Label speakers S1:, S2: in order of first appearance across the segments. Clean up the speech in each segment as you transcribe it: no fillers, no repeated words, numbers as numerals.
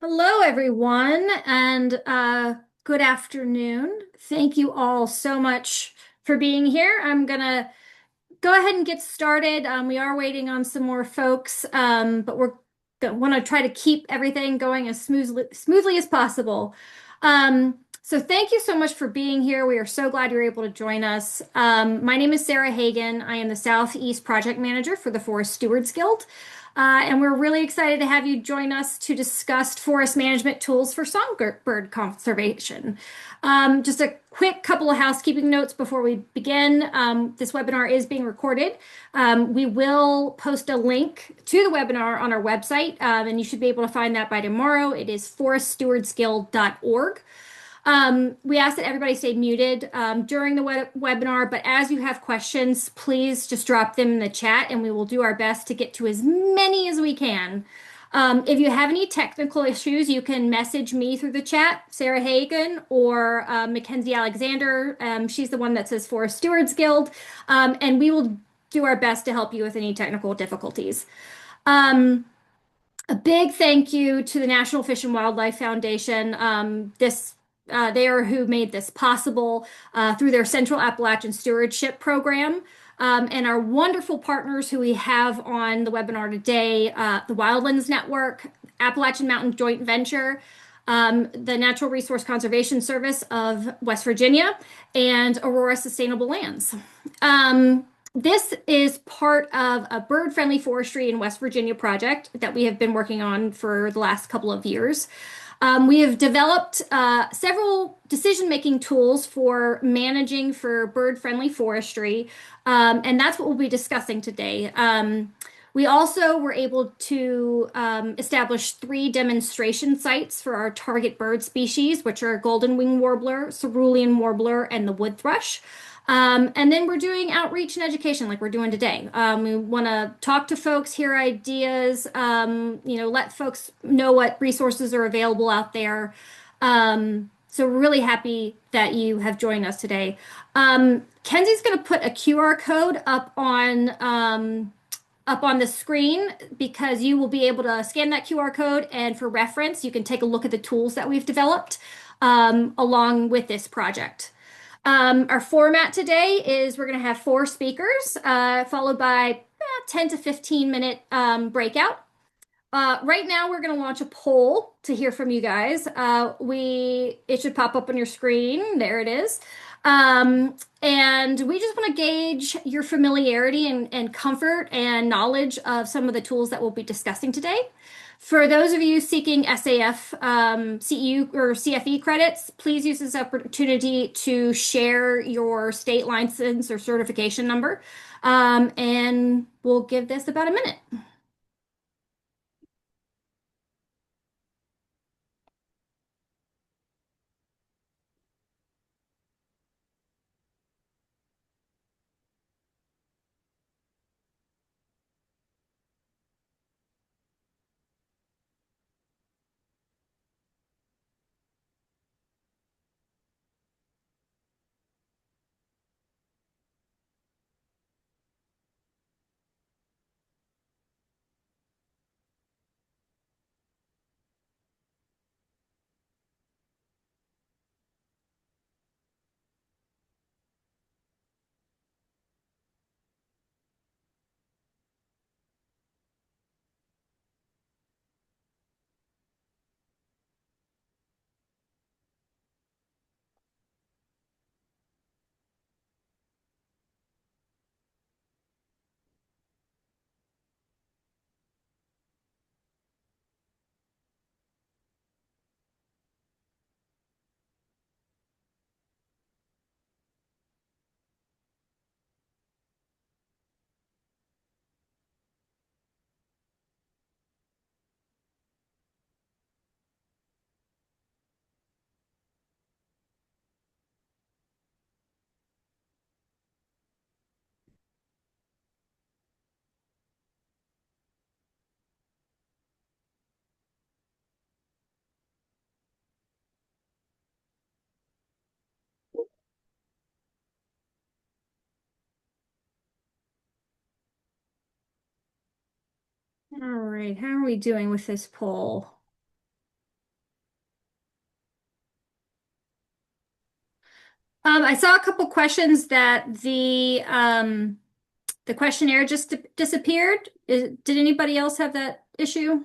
S1: Hello, everyone, and good afternoon. Thank you all so much for being here. I'm gonna go ahead and get started. We are waiting on some more folks, but we're gonna want to try to keep everything going as smoothly as possible. So thank you so much for being here. We are so glad you're able to join us. My name is Sarah Hagan. I am the Southeast Project Manager for the Forest Stewards Guild. And we're really excited to have you join us to discuss forest management tools for songbird conservation. Just a quick couple of housekeeping notes before we begin. This webinar is being recorded. We will post a link to the webinar on our website, and you should be able to find that by tomorrow. It is foreststewardsguild.org. We ask that everybody stay muted during the webinar, but as you have questions, please just drop them in the chat and we will do our best to get to as many as we can. If you have any technical issues, you can message me through the chat, Sarah Hagan or Mackenzie Alexander. She's the one that says Forest Stewards Guild, and we will do our best to help you with any technical difficulties. A big thank you to the National Fish and Wildlife Foundation. They are who made this possible through their Central Appalachian Stewardship Program. And our wonderful partners who we have on the webinar today, the Wildlands Network, Appalachian Mountain Joint Venture, the Natural Resource Conservation Service of West Virginia, and Aurora Sustainable Lands. This is part of a bird-friendly forestry in West Virginia project that we have been working on for the last couple of years. We have developed several decision-making tools for managing for bird-friendly forestry, and that's what we'll be discussing today. We also were able to establish 3 demonstration sites for our target bird species, which are golden wing warbler, cerulean warbler, and the wood thrush. And then we're doing outreach and education like we're doing today. We want to talk to folks, hear ideas, let folks know what resources are available out there. So we're really happy that you have joined us today. Kenzie's going to put a QR code up on the screen because you will be able to scan that QR code, and for reference, you can take a look at the tools that we've developed along with this project. Our format today is we're going to have 4 speakers, followed by 10 to 15 minute breakout. Right now, we're going to launch a poll to hear from you guys. It should pop up on your screen. There it is. And we just want to gauge your familiarity and comfort and knowledge of some of the tools that we'll be discussing today. For those of you seeking SAF, CEU, or CFE credits, please use this opportunity to share your state license or certification number. And we'll give this about a minute. All right, how are we doing with this poll? I saw a couple questions that the questionnaire just disappeared. Did anybody else have that issue?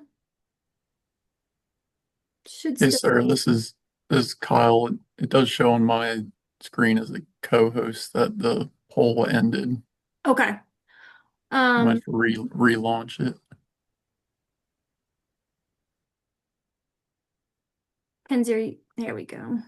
S1: Should
S2: Hey,
S1: still
S2: sir,
S1: be.
S2: this is Kyle. It does show on my screen as a co-host that the poll ended.
S1: Okay.
S2: I might
S1: Um,
S2: have to relaunch it.
S1: Kenzie, there we go.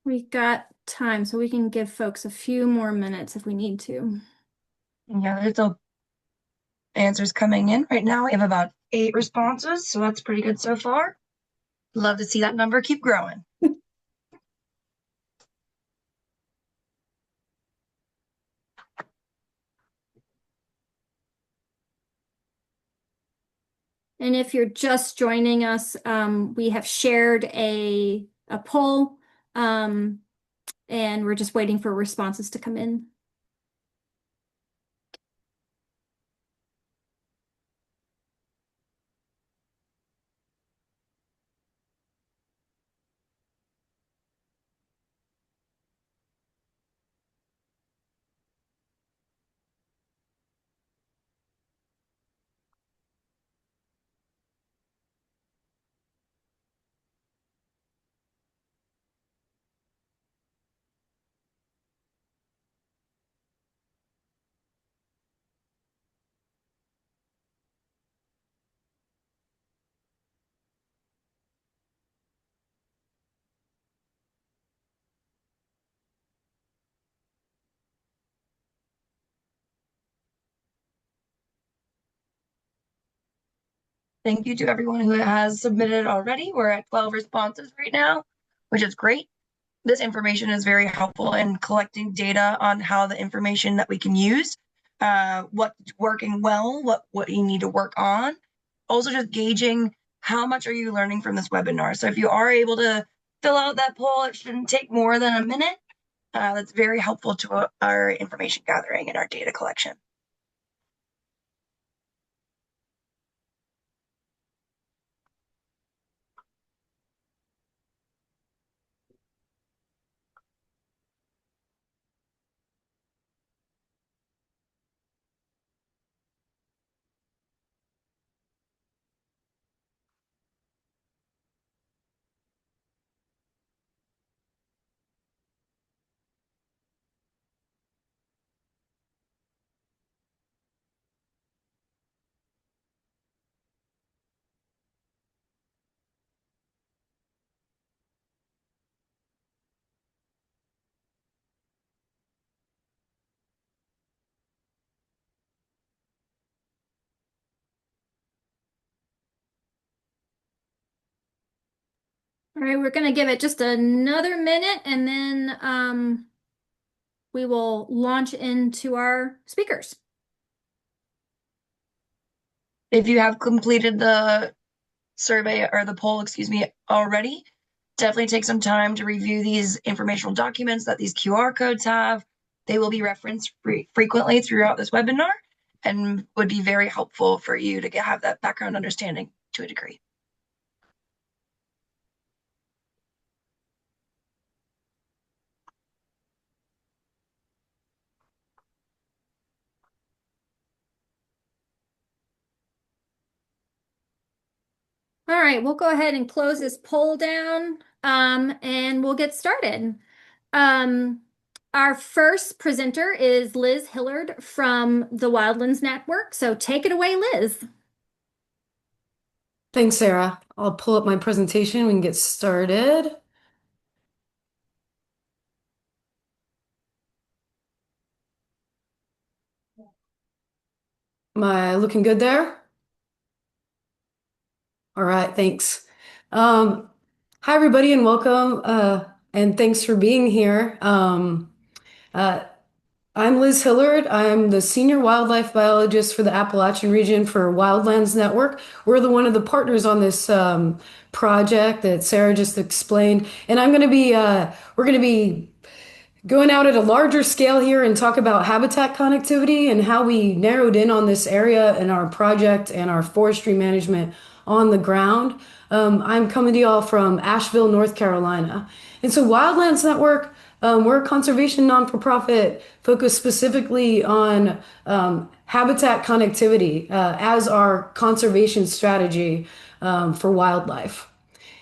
S1: We got time, so we can give folks a few more minutes if we need to.
S3: Yeah, there's still answers coming in. Right now, we have about 8 responses, so that's pretty good so far. Love to see that number keep growing.
S1: And if you're just joining us, we have shared a poll, um, and we're just waiting for responses to come in.
S3: Thank you to everyone who has submitted already. We're at 12 responses right now, which is great. This information is very helpful in collecting data on how the information that we can use, what's working well, what you need to work on. Also, just gauging how much are you learning from this webinar. So if you are able to fill out that poll, it shouldn't take more than a minute. That's very helpful to our information gathering and our data collection.
S1: All right, we're going to give it just another minute and then we will launch into our speakers.
S3: If you have completed the survey or the poll, excuse me, already, definitely take some time to review these informational documents that these QR codes have. They will be referenced frequently throughout this webinar and would be very helpful for you to have that background understanding to a degree.
S1: All right, we'll go ahead and close this poll down, and we'll get started. Um, our first presenter is Liz Hillard from the Wildlands Network. So take it away, Liz.
S4: Thanks, Sarah. I'll pull up my presentation. We can get started. Am I looking good there? All right, thanks. Um, Hi, everybody, and welcome, and thanks for being here. Uh, I'm Liz Hillard. I'm the senior wildlife biologist for the Appalachian region for Wildlands Network. We're one of the partners on this project that Sarah just explained, and we're going to be going out at a larger scale here and talk about habitat connectivity and how we narrowed in on this area in our project and our forestry management on the ground. I'm coming to y'all from Asheville, North Carolina. And so Wildlands Network, we're a conservation non-for-profit focused specifically on habitat connectivity as our conservation strategy for wildlife.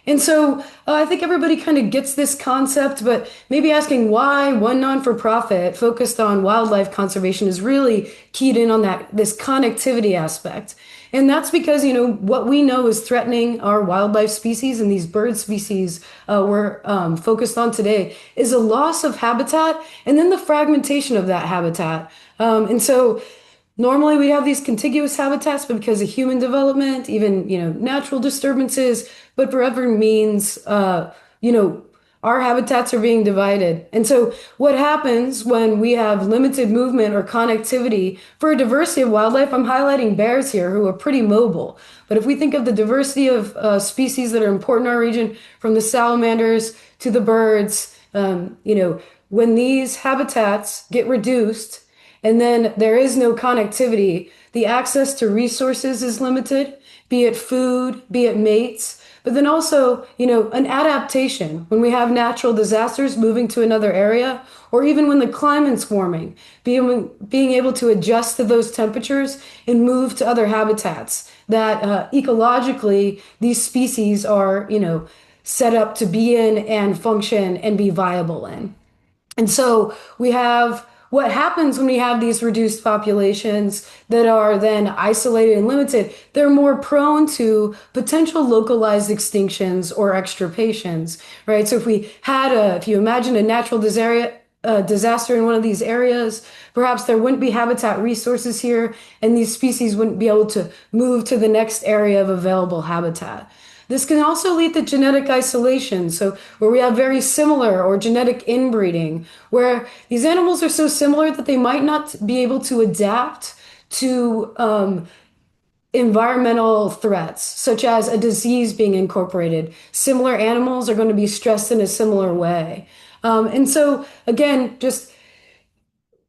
S4: And so I think everybody kind of gets this concept, but maybe asking why one non-for-profit focused on wildlife conservation is really keyed in on this connectivity aspect. And that's because, what we know is threatening our wildlife species and these bird species we're focused on today is a loss of habitat and then the fragmentation of that habitat. And so normally we have these contiguous habitats, but because of human development, even, natural disturbances, but for other means, our habitats are being divided. And so what happens when we have limited movement or connectivity for a diversity of wildlife? I'm highlighting bears here who are pretty mobile. But if we think of the diversity of species that are important in our region, from the salamanders to the birds, when these habitats get reduced, and then there is no connectivity, the access to resources is limited, be it food, be it mates, but then also, an adaptation when we have natural disasters moving to another area, or even when the climate's warming, being able to adjust to those temperatures and move to other habitats that ecologically these species are, set up to be in and function and be viable in. And so we have what happens when we have these reduced populations that are then isolated and limited. They're more prone to potential localized extinctions or extirpations, right? So if you imagine a natural disaster in one of these areas, perhaps there wouldn't be habitat resources here, and these species wouldn't be able to move to the next area of available habitat. This can also lead to genetic isolation, so where we have very similar or genetic inbreeding, where these animals are so similar that they might not be able to adapt to environmental threats, such as a disease being incorporated. Similar animals are going to be stressed in a similar way. And so, again, just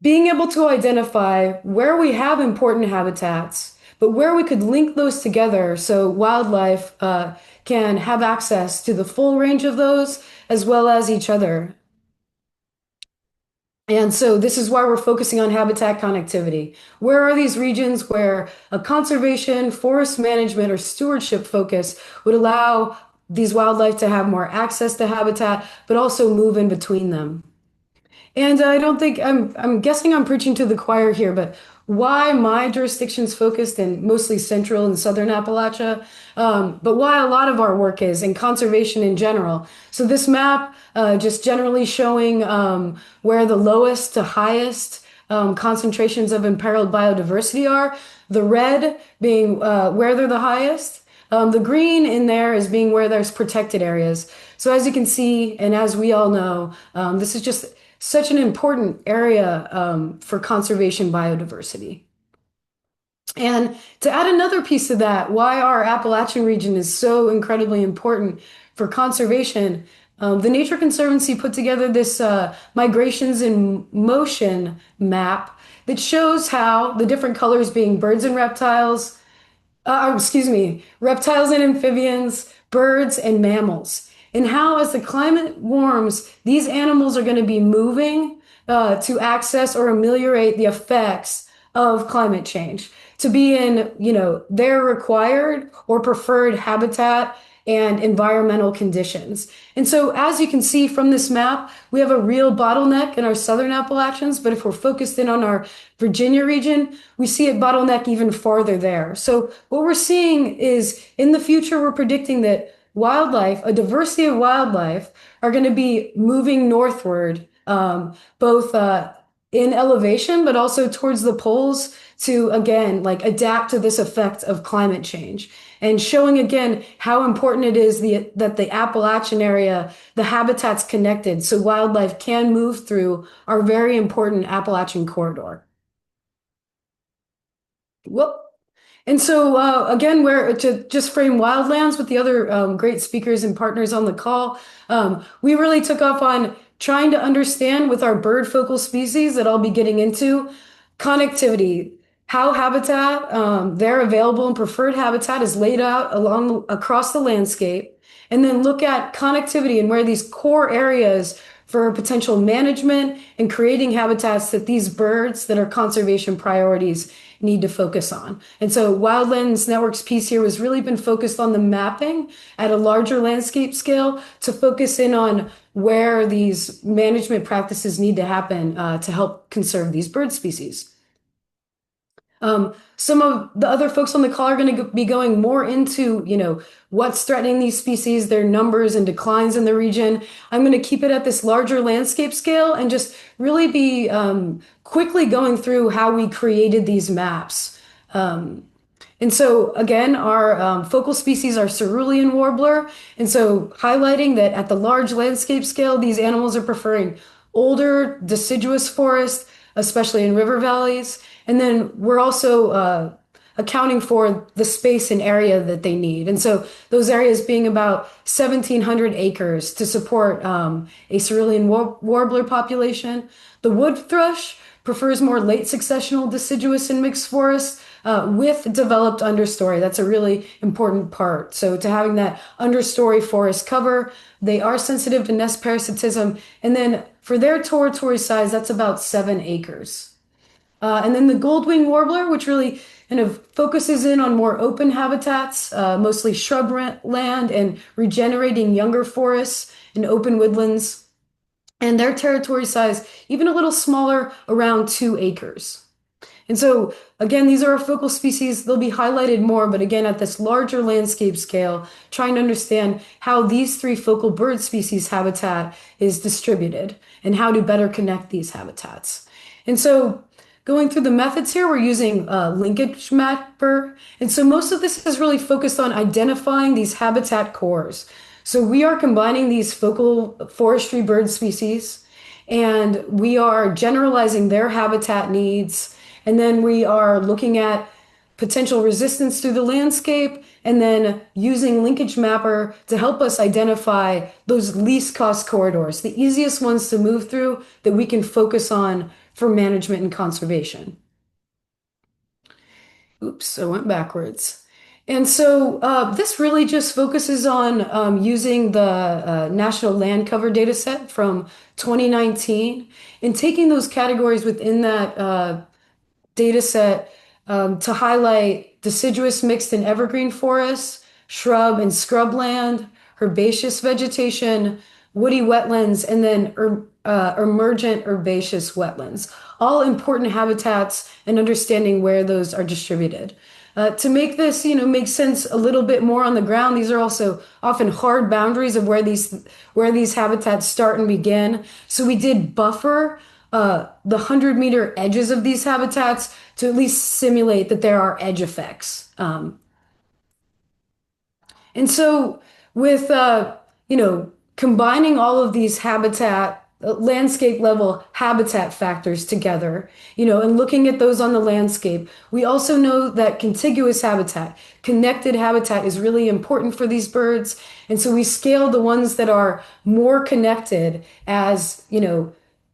S4: being able to identify where we have important habitats, but where we could link those together so wildlife can have access to the full range of those as well as each other. And so this is why we're focusing on habitat connectivity. Where are these regions where a conservation, forest management, or stewardship focus would allow these wildlife to have more access to habitat, but also move in between them? And I don't think I'm guessing I'm preaching to the choir here, but why my jurisdiction's focused in mostly central and southern Appalachia, but why a lot of our work is in conservation in general. So this map just generally showing where the lowest to highest concentrations of imperiled biodiversity are. The red being where they're the highest. The green in there is being where there's protected areas. So as you can see, and as we all know, this is just such an important area for conservation biodiversity. And to add another piece of that, why our Appalachian region is so incredibly important for conservation, the Nature Conservancy put together this migrations in motion map that shows how the different colors being birds and reptiles, reptiles and amphibians, birds and mammals. And how, as the climate warms, these animals are going to be moving to access or ameliorate the effects of climate change, to be in, their required or preferred habitat and environmental conditions. And so, as you can see from this map, we have a real bottleneck in our southern Appalachians, but if we're focused in on our Virginia region, we see it bottleneck even farther there. So what we're seeing is in the future, we're predicting that wildlife, a diversity of wildlife, are going to be moving northward, both in elevation, but also towards the poles to, again, like adapt to this effect of climate change. And showing again how important it is that the Appalachian area, the habitat's connected, so wildlife can move through our very important Appalachian corridor. Whoop. And so, again, where to just frame wildlands with the other great speakers and partners on the call, we really took off on trying to understand with our bird focal species that I'll be getting into connectivity, how habitat, their available and preferred habitat is laid out across the landscape, and then look at connectivity and where these core areas for potential management and creating habitats that these birds that are conservation priorities need to focus on. And so Wildlands Network's piece here was really been focused on the mapping at a larger landscape scale to focus in on where these management practices need to happen to help conserve these bird species. Some of the other folks on the call are going to be going more into, what's threatening these species, their numbers and declines in the region. I'm going to keep it at this larger landscape scale and just really be quickly going through how we created these maps. And so again, our focal species are cerulean warbler. And so highlighting that at the large landscape scale, these animals are preferring older deciduous forest, especially in river valleys. And then we're also accounting for the space and area that they need. And so those areas being about 1,700 acres to support a cerulean warbler population. The wood thrush prefers more late successional deciduous and mixed forests with developed understory. That's a really important part. So to having that understory forest cover, they are sensitive to nest parasitism. And then for their territory size, that's about 7 acres. And then the goldwing warbler, which really kind of focuses in on more open habitats, mostly shrub land and regenerating younger forests and open woodlands. And their territory size, even a little smaller, around 2 acres. And so, again, these are our focal species. They'll be highlighted more, but again, at this larger landscape scale, trying to understand how these 3 focal bird species habitat is distributed and how to better connect these habitats. And so, going through the methods here, we're using linkage mapper. And so most of this is really focused on identifying these habitat cores. So we are combining these focal forestry bird species, and we are generalizing their habitat needs. And then we are looking at potential resistance through the landscape, and then using linkage mapper to help us identify those least cost corridors, the easiest ones to move through that we can focus on for management and conservation. Oops, I went backwards. And so this really just focuses on using the National Land Cover data set from 2019 and taking those categories within that data set to highlight deciduous mixed and evergreen forests, shrub and scrubland, herbaceous vegetation, woody wetlands, and then emergent herbaceous wetlands. All important habitats and understanding where those are distributed. To make this, make sense a little bit more on the ground, these are also often hard boundaries of where these habitats start and begin. So we did buffer the 100-meter edges of these habitats to at least simulate that there are edge effects. And so with, combining all of these landscape level habitat factors together, and looking at those on the landscape, we also know that contiguous habitat, connected habitat is really important for these birds. And so we scale the ones that are more connected as,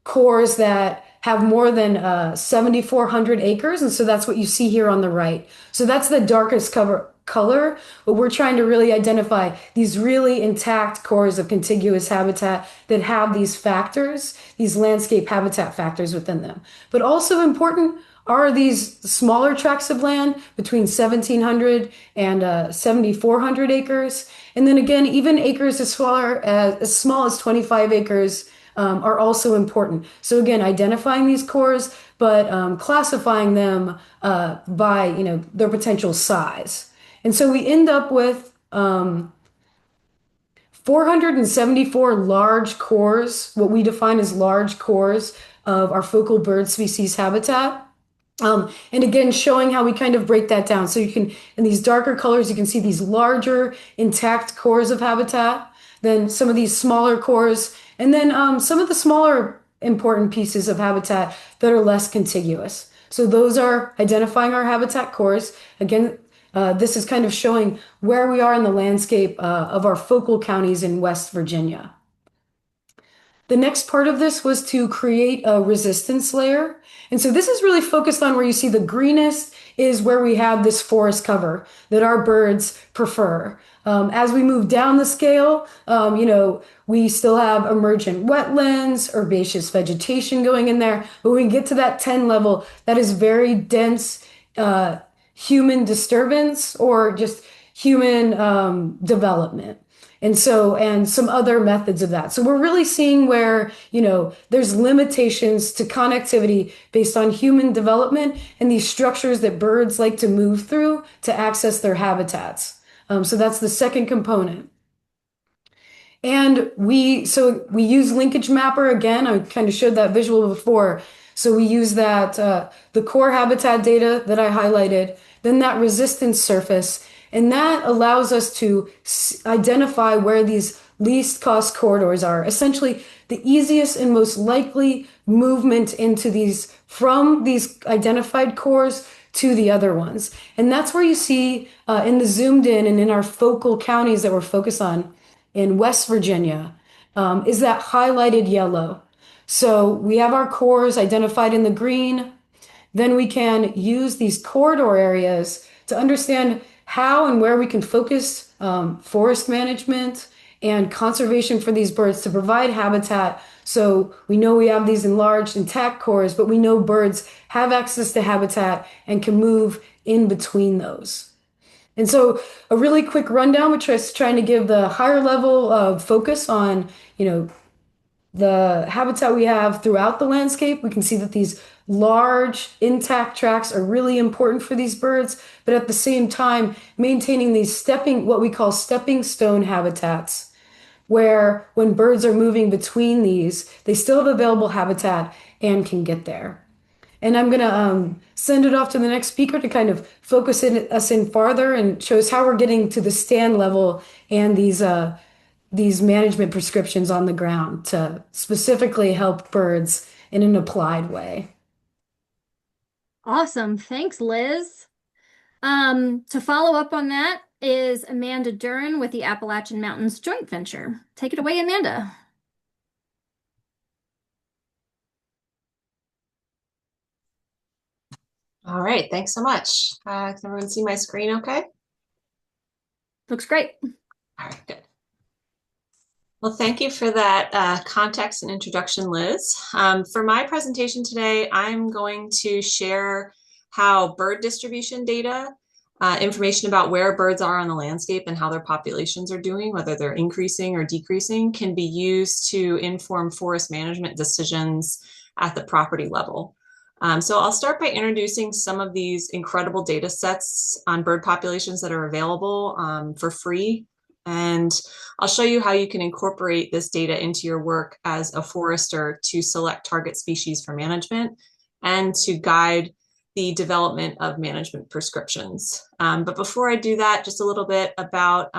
S4: cores that have more than 7,400 acres. And so that's what you see here on the right. So that's the darkest color, but we're trying to really identify these really intact cores of contiguous habitat that have these factors, these landscape habitat factors within them. But also important are these smaller tracts of land between 1,700 and 7,400 acres. And then again, even acres as small as 25 acres are also important. So again, identifying these cores, but classifying them by their potential size. And so we end up with 474 large cores, what we define as large cores of our focal bird species habitat. And again, showing how we kind of break that down. So you can, in these darker colors, you can see these larger intact cores of habitat, then some of these smaller cores, and then some of the smaller important pieces of habitat that are less contiguous. So those are identifying our habitat cores. Again, this is kind of showing where we are in the landscape of our focal counties in West Virginia. The next part of this was to create a resistance layer. And so this is really focused on where you see the greenest is where we have this forest cover that our birds prefer. As we move down the scale, we still have emergent wetlands, herbaceous vegetation going in there. But when we get to that 10 level, that is very dense human disturbance or just human development. And some other methods of that. So we're really seeing where, there's limitations to connectivity based on human development and these structures that birds like to move through to access their habitats. So that's the second component. And we use linkage mapper again. I kind of showed that visual before. So we use that, the core habitat data that I highlighted, then that resistance surface, and that allows us to identify where these least cost corridors are. Essentially, the easiest and most likely movement from these identified cores to the other ones. And that's where you see in the zoomed in and in our focal counties that we're focused on in West Virginia, is that highlighted yellow. So we have our cores identified in the green. Then we can use these corridor areas to understand how and where we can focus forest management and conservation for these birds to provide habitat. So we know we have these enlarged intact cores, but we know birds have access to habitat and can move in between those. And so a really quick rundown, which is trying to give the higher level of focus on, the habitat we have throughout the landscape. We can see that these large intact tracts are really important for these birds, but at the same time, maintaining these what we call stepping stone habitats, where when birds are moving between these, they still have available habitat and can get there. And I'm going to send it off to the next speaker to kind of focus us in farther and show us how we're getting to the stand level and these management prescriptions on the ground to specifically help birds in an applied way.
S1: Awesome. Thanks, Liz. To follow up on that is Amanda Duran with the Appalachian Mountains Joint Venture. Take it away, Amanda.
S5: All right, thanks so much. Can everyone see my screen okay?
S1: Looks great.
S5: All right, good. Well, thank you for that context and introduction, Liz. For my presentation today, I'm going to share how bird distribution data, information about where birds are on the landscape and how their populations are doing, whether they're increasing or decreasing, can be used to inform forest management decisions at the property level. So I'll start by introducing some of these incredible data sets on bird populations that are available for free. And I'll show you how you can incorporate this data into your work as a forester to select target species for management and to guide the development of management prescriptions. But before I do that, just a little bit about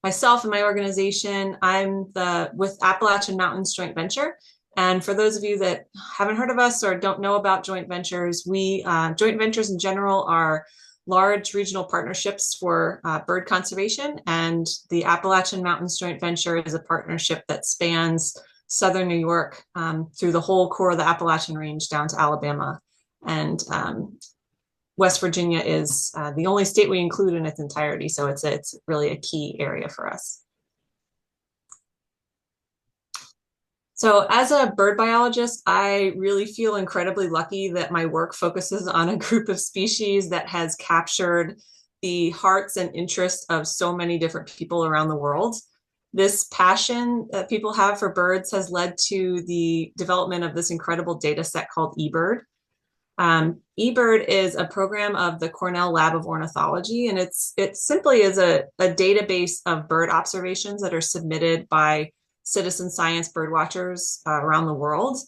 S5: myself and my organization. I'm with Appalachian Mountains Joint Venture. And for those of you that haven't heard of us or don't know about joint ventures, joint ventures in general are large regional partnerships for bird conservation. And the Appalachian Mountains Joint Venture is a partnership that spans southern New York through the whole core of the Appalachian Range down to Alabama. And West Virginia is the only state we include in its entirety. So it's really a key area for us. So as a bird biologist, I really feel incredibly lucky that my work focuses on a group of species that has captured the hearts and interests of so many different people around the world. This passion that people have for birds has led to the development of this incredible data set called eBird. eBird is a program of the Cornell Lab of Ornithology, and it simply is a database of bird observations that are submitted by citizen science bird watchers around the world.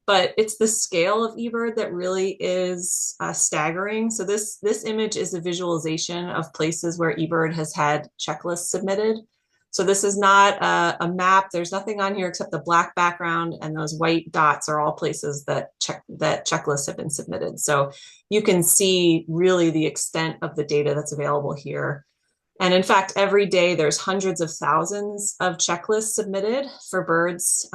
S5: but it's the scale of eBird that really is staggering. So this image is a visualization of places where eBird has had checklists submitted. So this is not a map. There's nothing on here except the black background, and those white dots are all places that checklists have been submitted. So you can see really the extent of the data that's available here. And in fact, every day there's hundreds of thousands of checklists submitted for birds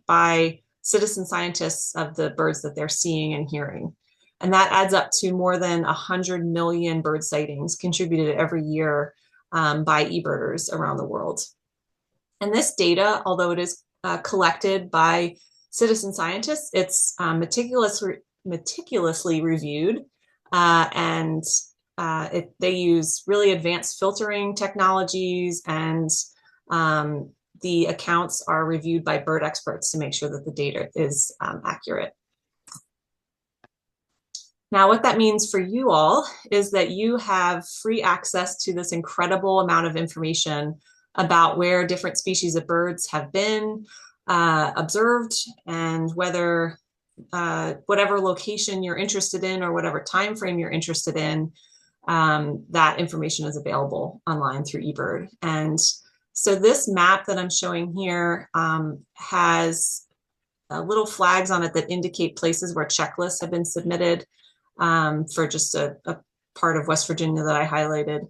S5: by citizen scientists of the birds that they're seeing and hearing. And that adds up to more than 100 million bird sightings contributed every year by eBirders around the world. And this data, although it is collected by citizen scientists, it's meticulously reviewed, and they use really advanced filtering technologies, and the accounts are reviewed by bird experts to make sure that the data is accurate. Now, what that means for you all is that you have free access to this incredible amount of information about where different species of birds have been observed, and whether whatever location you're interested in or whatever time frame you're interested in, that information is available online through eBird. And so this map that I'm showing here has little flags on it that indicate places where checklists have been submitted for just a part of West Virginia that I highlighted.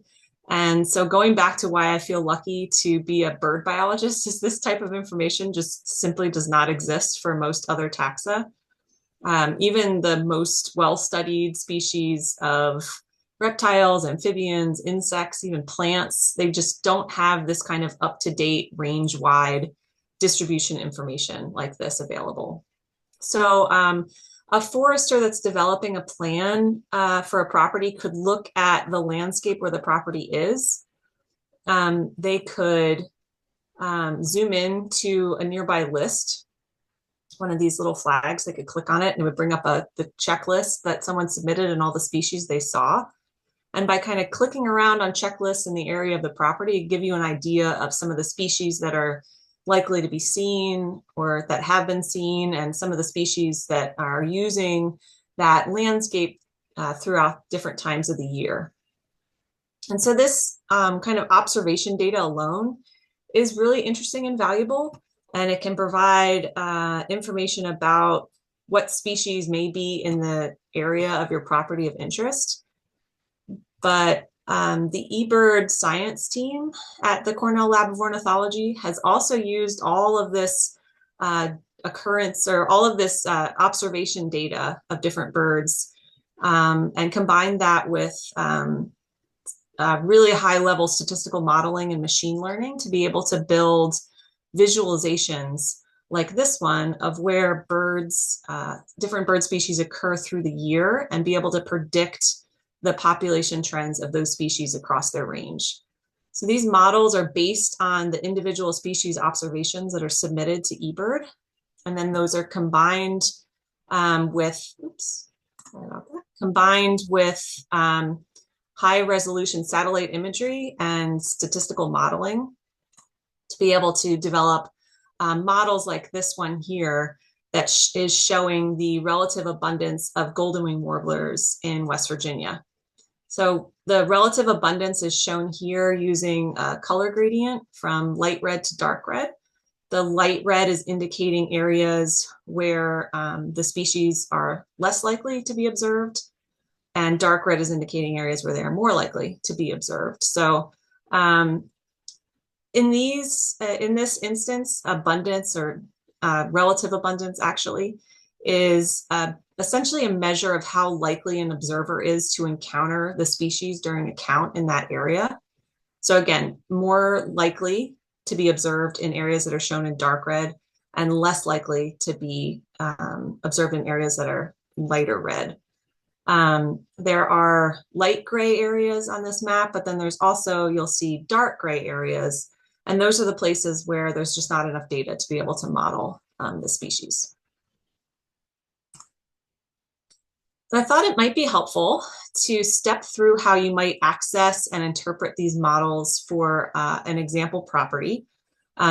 S5: And so going back to why I feel lucky to be a bird biologist is this type of information just simply does not exist for most other taxa. Even the most well-studied species of reptiles, amphibians, insects, even plants, they just don't have this kind of up-to-date range-wide distribution information like this available. So a forester that's developing a plan for a property could look at the landscape where the property is. They could zoom in to a nearby list, one of these little flags. They could click on it and it would bring up the checklist that someone submitted and all the species they saw. And by kind of clicking around on checklists in the area of the property, it'd give you an idea of some of the species that are likely to be seen or that have been seen, and some of the species that are using that landscape throughout different times of the year. And so this kind of observation data alone is really interesting and valuable, and it can provide information about what species may be in the area of your property of interest. But the eBird science team at the Cornell Lab of Ornithology has also used all of this occurrence or all of this observation data of different birds and combined that with really high level statistical modeling and machine learning to be able to build visualizations like this one of where birds, different bird species occur through the year, and be able to predict the population trends of those species across their range. So these models are based on the individual species observations that are submitted to eBird, and then those are combined with, high resolution satellite imagery and statistical modeling to be able to develop models like this one here that is showing the relative abundance of golden wing warblers in West Virginia. So the relative abundance is shown here using a color gradient from light red to dark red. The light red is indicating areas where the species are less likely to be observed, and dark red is indicating areas where they are more likely to be observed. So in this instance, abundance or relative abundance actually is essentially a measure of how likely an observer is to encounter the species during a count in that area. So again, more likely to be observed in areas that are shown in dark red, and less likely to be observed in areas that are lighter red. There are light gray areas on this map, but then there's also, you'll see dark gray areas, and those are the places where there's just not enough data to be able to model the species. So I thought it might be helpful to step through how you might access and interpret these models for an example property.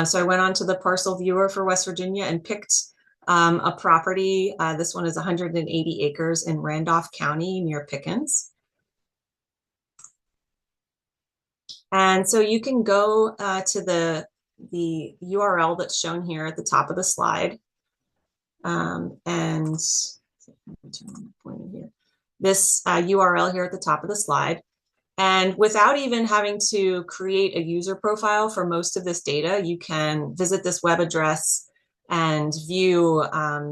S5: So I went onto the parcel viewer for West Virginia and picked a property. This one is 180 acres in Randolph County near Pickens. And so you can go to the URL that's shown here at the top of the slide. And this URL here at the top of the slide. And without even having to create a user profile for most of this data, you can visit this web address and view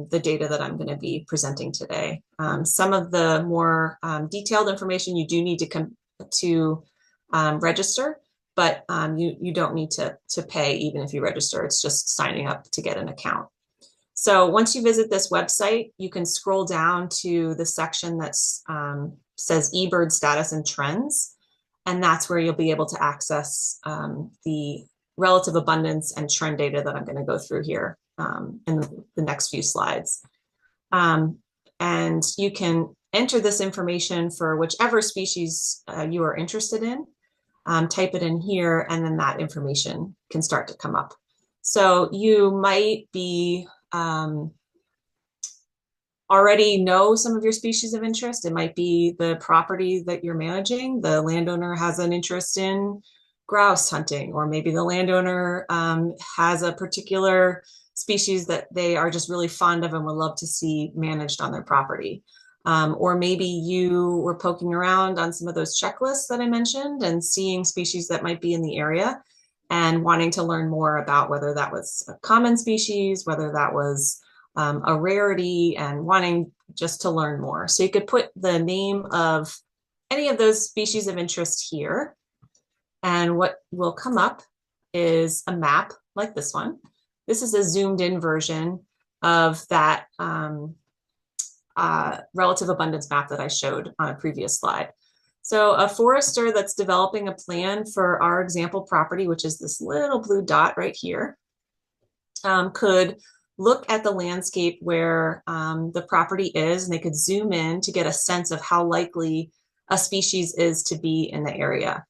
S5: the data that I'm going to be presenting today. Some of the more detailed information you do need to register, but you don't need to pay even if you register. It's just signing up to get an account. So once you visit this website, you can scroll down to the section that says eBird status and trends. And that's where you'll be able to access the relative abundance and trend data that I'm going to go through here in the next few slides. And you can enter this information for whichever species you are interested in, type it in here, and then that information can start to come up. So you might be already know some of your species of interest. It might be the property that you're managing. The landowner has an interest in grouse hunting, or maybe the landowner has a particular species that they are just really fond of and would love to see managed on their property. Or maybe you were poking around on some of those checklists that I mentioned and seeing species that might be in the area and wanting to learn more about whether that was a common species, whether that was a rarity, and wanting just to learn more. So you could put the name of any of those species of interest here. And what will come up is a map like this one. This is a zoomed in version of that relative abundance map that I showed on a previous slide. So a forester that's developing a plan for our example property, which is this little blue dot right here, could look at the landscape where the property is, and they could zoom in to get a sense of how likely a species is to be in the area.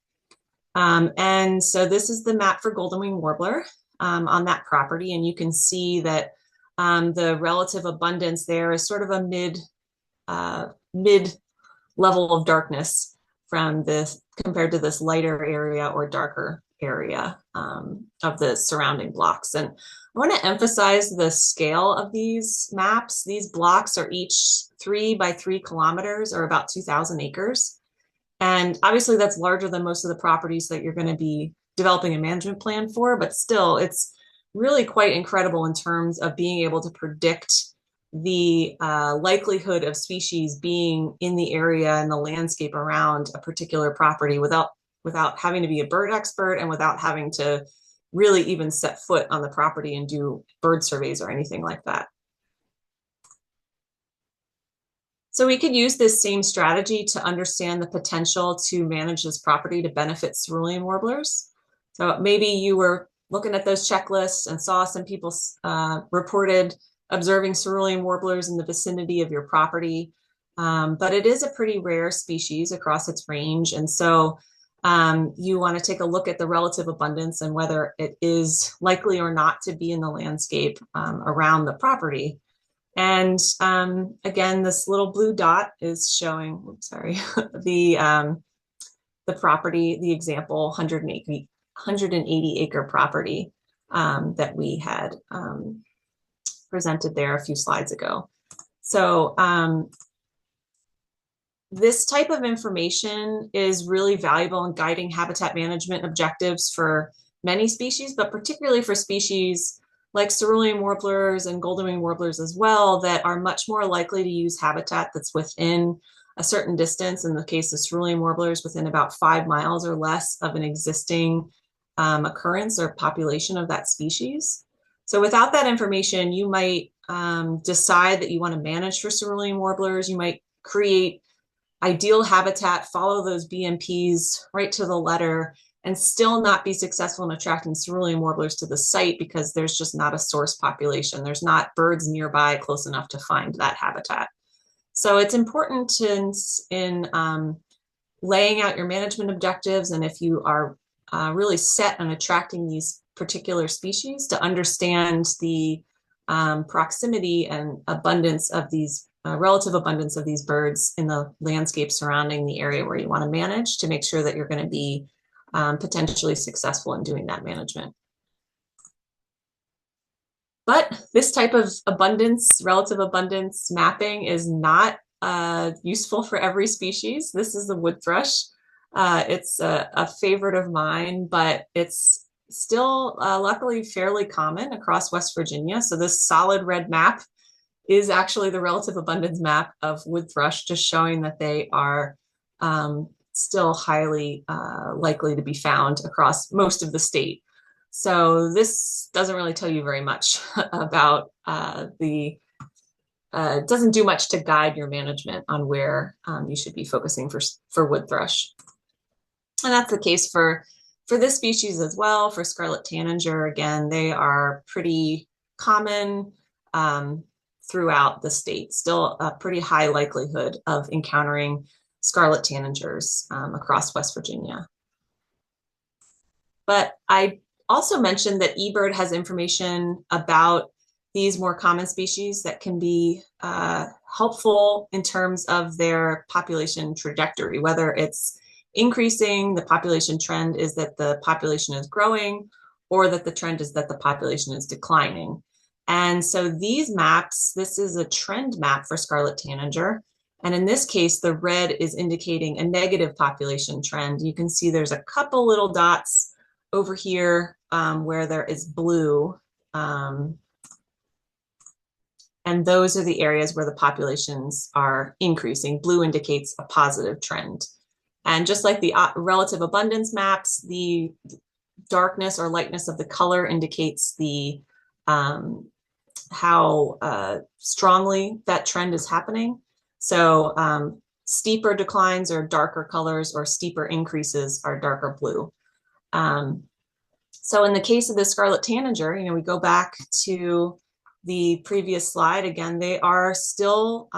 S5: And so this is the map for golden wing warbler on that property, and you can see that the relative abundance there is sort of a mid level of darkness from this compared to this lighter area or darker area of the surrounding blocks. And I want to emphasize the scale of these maps. These blocks are each 3 by 3 kilometers, or about 2,000 acres. And obviously that's larger than most of the properties that you're going to be developing a management plan for, but still it's really quite incredible in terms of being able to predict the likelihood of species being in the area and the landscape around a particular property without having to be a bird expert and without having to really even set foot on the property and do bird surveys or anything like that. So we could use this same strategy to understand the potential to manage this property to benefit cerulean warblers. So maybe you were looking at those checklists and saw some people reported observing cerulean warblers in the vicinity of your property, but it is a pretty rare species across its range. And so you want to take a look at the relative abundance and whether it is likely or not to be in the landscape around the property. And again, this little blue dot is showing, oops, sorry, the property, the example 180 acre property that we had presented there a few slides ago. So this type of information is really valuable in guiding habitat management objectives for many species, but particularly for species like cerulean warblers and golden wing warblers as well, that are much more likely to use habitat that's within a certain distance. In the case of cerulean warblers, within about 5 miles or less of an existing occurrence or population of that species. So without that information, you might decide that you want to manage for cerulean warblers. You might create ideal habitat, follow those BMPs right to the letter, and still not be successful in attracting cerulean warblers to the site because there's just not a source population. There's not birds nearby close enough to find that habitat. So it's important in laying out your management objectives, and if you are really set on attracting these particular species, to understand the proximity and abundance of these relative abundance of these birds in the landscape surrounding the area where you want to manage to make sure that you're going to be potentially successful in doing that management. But this type of abundance, relative abundance mapping is not useful for every species. This is the wood thrush. It's a favorite of mine, but it's still luckily fairly common across West Virginia. So this solid red map is actually the relative abundance map of wood thrush, just showing that they are still highly likely to be found across most of the state. So this doesn't really tell you very much about doesn't do much to guide your management on where you should be focusing for wood thrush. And that's the case for this species as well. For scarlet tanager, again, they are pretty common throughout the state. Still a pretty high likelihood of encountering scarlet tanagers across West Virginia. But I also mentioned that eBird has information about these more common species that can be helpful in terms of their population trajectory, whether it's increasing, the population trend is that the population is growing, or that the trend is that the population is declining. And so these maps, this is a trend map for scarlet tanager. And in this case, the red is indicating a negative population trend. You can see there's a couple little dots over here where there is blue. And those are the areas where the populations are increasing. Blue indicates a positive trend. And just like the relative abundance maps, the darkness or lightness of the color indicates the how strongly that trend is happening. So steeper declines are darker colors, or steeper increases are darker blue. So in the case of the scarlet tanager, we go back to the previous slide again, they are still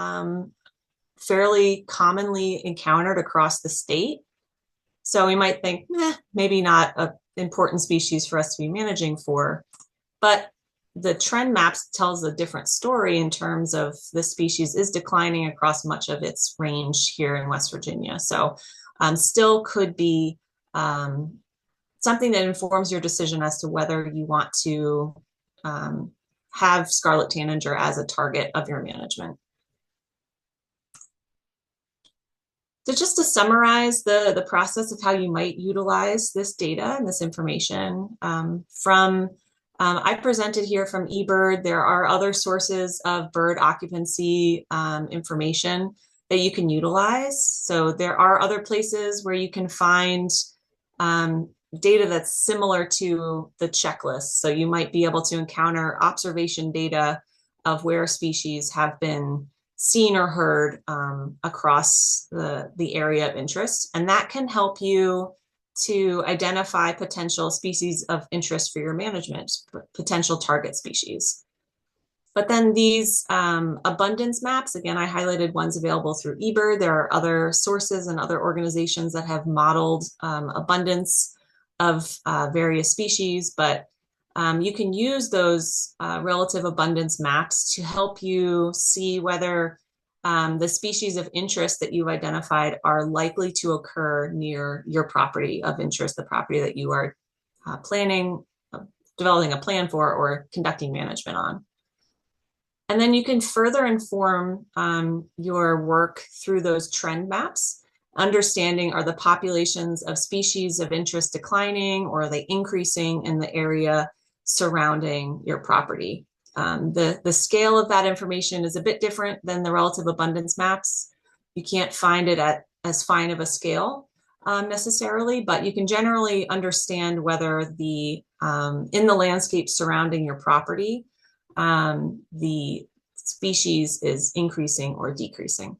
S5: fairly commonly encountered across the state. So we might think, maybe not an important species for us to be managing for, but the trend maps tells a different story in terms of the species is declining across much of its range here in West Virginia. So still could be something that informs your decision as to whether you want to have scarlet tanager as a target of your management. So just to summarize the process of how you might utilize this data and this information I presented here from eBird. There are other sources of bird occupancy information that you can utilize. So there are other places where you can find data that's similar to the checklist. So you might be able to encounter observation data of where species have been seen or heard across the area of interest. And that can help you to identify potential species of interest for your management, potential target species. But then these abundance maps, again, I highlighted ones available through eBird. There are other sources and other organizations that have modeled abundance of various species, but you can use those relative abundance maps to help you see whether the species of interest that you've identified are likely to occur near your property of interest, the property that you are developing a plan for or conducting management on. And then you can further inform your work through those trend maps, understanding are the populations of species of interest declining or are they increasing in the area surrounding your property. The scale of that information is a bit different than the relative abundance maps. You can't find it at as fine of a scale necessarily, but you can generally understand whether in the landscape surrounding your property, the species is increasing or decreasing.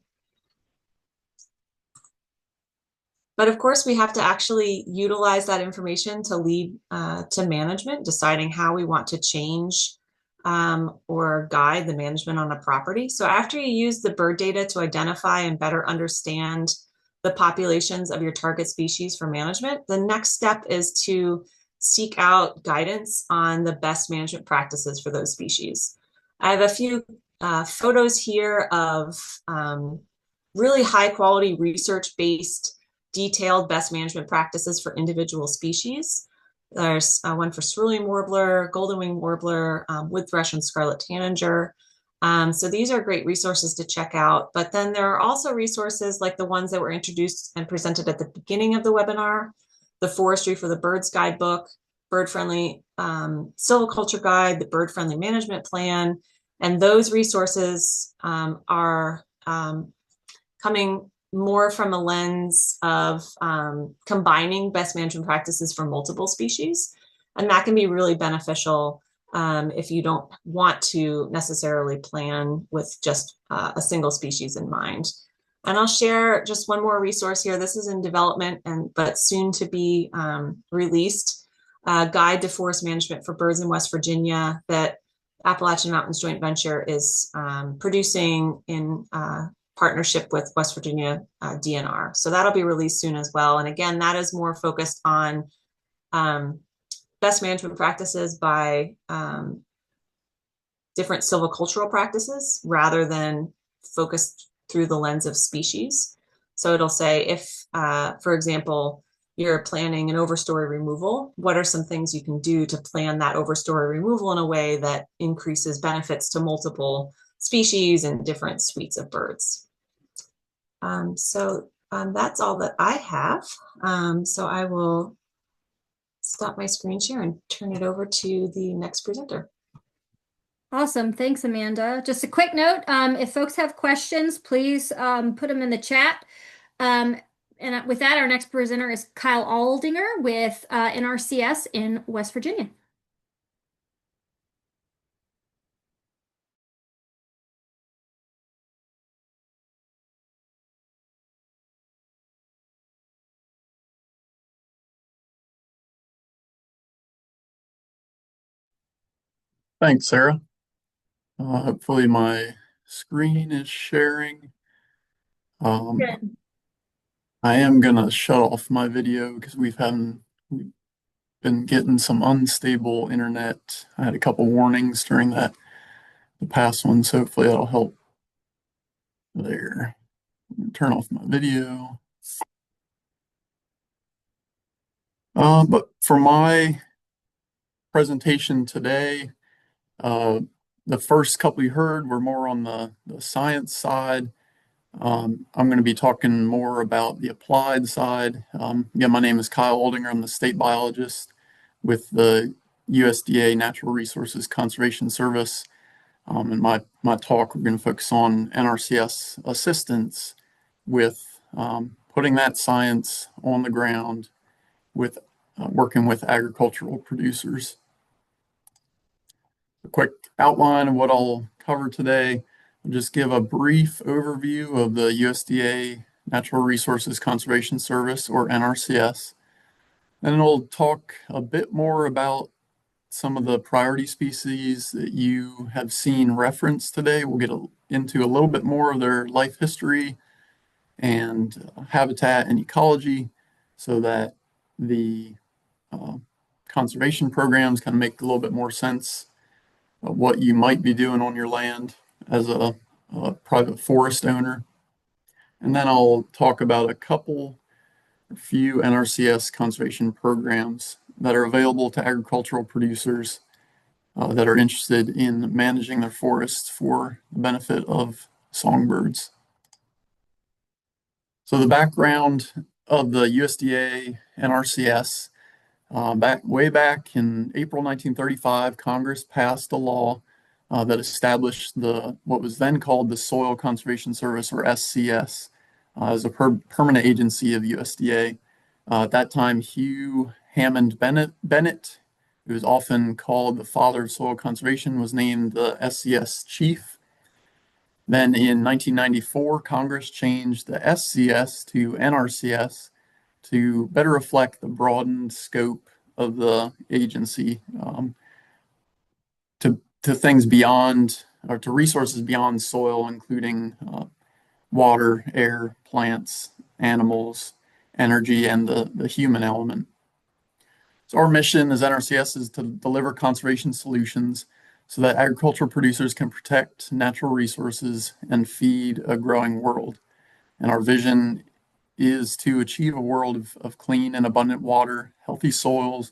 S5: But of course, we have to actually utilize that information to lead to management, deciding how we want to change or guide the management on a property. So after you use the bird data to identify and better understand the populations of your target species for management, the next step is to seek out guidance on the best management practices for those species. I have a few photos here of really high quality research-based detailed best management practices for individual species. There's one for cerulean warbler, golden wing warbler, wood thrush, and scarlet tanager. So these are great resources to check out. But then there are also resources like the ones that were introduced and presented at the beginning of the webinar, the Forestry for the Birds Guidebook, Bird-Friendly Silviculture Guide, the Bird-Friendly Management Plan, and those resources are coming more from a lens of combining best management practices for multiple species. And that can be really beneficial if you don't want to necessarily plan with just a single species in mind. And I'll share just one more resource here. This is in development but soon to be released. Guide to Forest Management for Birds in West Virginia that Appalachian Mountains Joint Venture is producing in partnership with West Virginia DNR. So that'll be released soon as well. And again, that is more focused on best management practices by different silvicultural practices rather than focused through the lens of species. So it'll say if, for example, you're planning an overstory removal, what are some things you can do to plan that overstory removal in a way that increases benefits to multiple species and different suites of birds? So that's all that I have. So I will stop my screen share and turn it over to the next presenter.
S1: Awesome. Thanks, Amanda. Just a quick note, if folks have questions, please put them in the chat. And with that, our next presenter is Kyle Aldinger with NRCS in West Virginia.
S2: Thanks, Sarah. Hopefully my screen is sharing.
S1: Good.
S2: I am gonna shut off my video because we've been getting some unstable internet. I had a couple warnings during the past one, so hopefully that'll help. There. Turn off my video. But for my presentation today, the first couple you heard were more on the science side. I'm going to be talking more about the applied side. My name is Kyle Aldinger. I'm the state biologist with the USDA Natural Resources Conservation Service. In my talk, we're going to focus on NRCS assistance with putting that science on the ground with working with agricultural producers. A quick outline of what I'll cover today. I'll just give a brief overview of the USDA Natural Resources Conservation Service, or NRCS. Then we'll talk a bit more about some of the priority species that you have seen referenced today. We'll get into a little bit more of their life history and habitat and ecology so that the conservation programs kind of make a little bit more sense of what you might be doing on your land as a private forest owner. And then I'll talk about a few NRCS conservation programs that are available to agricultural producers that are interested in managing their forests for the benefit of songbirds. So the background of the USDA NRCS, way back in April 1935, Congress passed a law that established what was then called the Soil Conservation Service, or SCS, as a permanent agency of USDA. At that time, Hugh Hammond Bennett, who is often called the father of soil conservation, was named the SCS chief. Then in 1994, Congress changed the SCS to NRCS to better reflect the broadened scope of the agency to things beyond, or to resources beyond soil, including water, air, plants, animals, energy, and the human element. So our mission as NRCS is to deliver conservation solutions so that agricultural producers can protect natural resources and feed a growing world. And our vision is to achieve a world of clean and abundant water, healthy soils,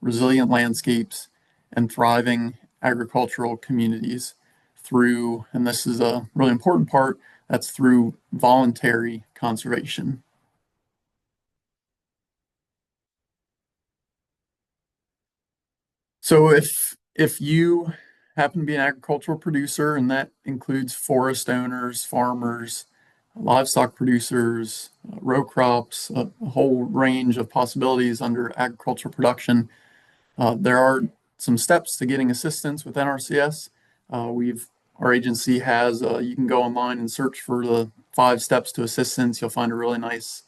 S2: resilient landscapes, and thriving agricultural communities through, and this is a really important part, that's through voluntary conservation. So if you happen to be an agricultural producer, and that includes forest owners, farmers, livestock producers, row crops, a whole range of possibilities under agricultural production, there are some steps to getting assistance with NRCS. Our agency has, you can go online and search for the 5 steps to assistance. You'll find a really nice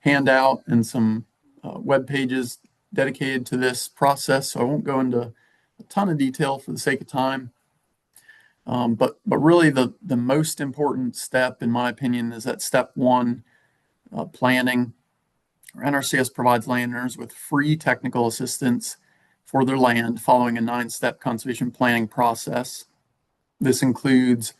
S2: handout and some web pages dedicated to this process. So I won't go into a ton of detail for the sake of time. But really the most important step, in my opinion, is that step 1, planning. NRCS provides landowners with free technical assistance for their land following a 9-step conservation planning process. This includes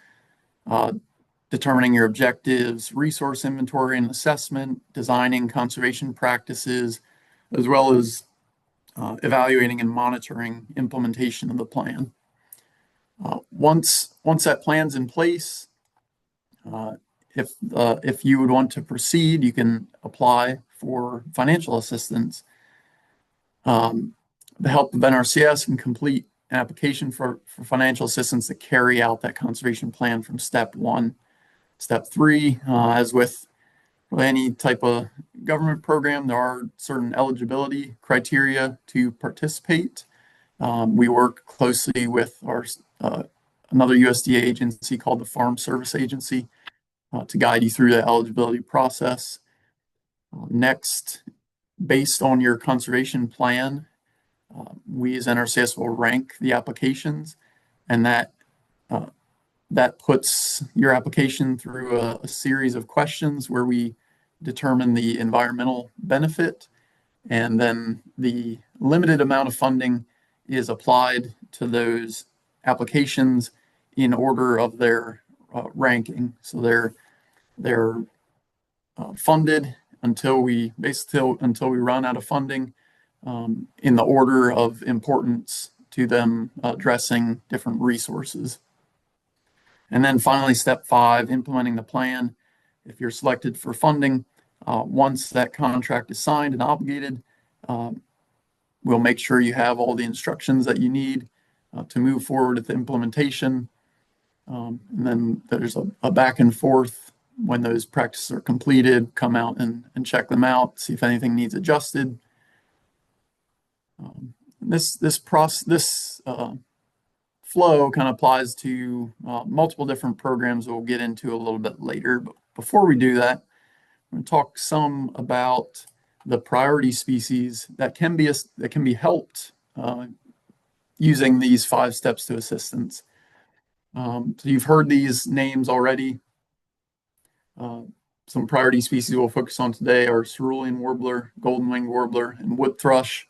S2: determining your objectives, resource inventory and assessment, designing conservation practices, as well as evaluating and monitoring implementation of the plan. Once that plan's in place, if you would want to proceed, you can apply for financial assistance. The help of NRCS and complete an application for financial assistance to carry out that conservation plan from step 1. Step 3, as with any type of government program, there are certain eligibility criteria to participate. We work closely with another USDA agency called the Farm Service Agency to guide you through the eligibility process. Next, based on your conservation plan, we as NRCS will rank the applications, and that puts your application through a series of questions where we determine the environmental benefit, and then the limited amount of funding is applied to those applications in order of their ranking. So they're funded until we run out of funding, in the order of importance to them addressing different resources. And then finally, step 5, implementing the plan. If you're selected for funding, once that contract is signed and obligated, we'll make sure you have all the instructions that you need to move forward with the implementation. And then there's a back and forth when those practices are completed, come out and check them out, see if anything needs adjusted. This flow kind of applies to multiple different programs that we'll get into a little bit later. But before we do that, I'm going to talk some about the priority species that can be helped using these 5 steps to assistance. So you've heard these names already. Some priority species we'll focus on today are cerulean warbler, golden-winged warbler, and wood thrush.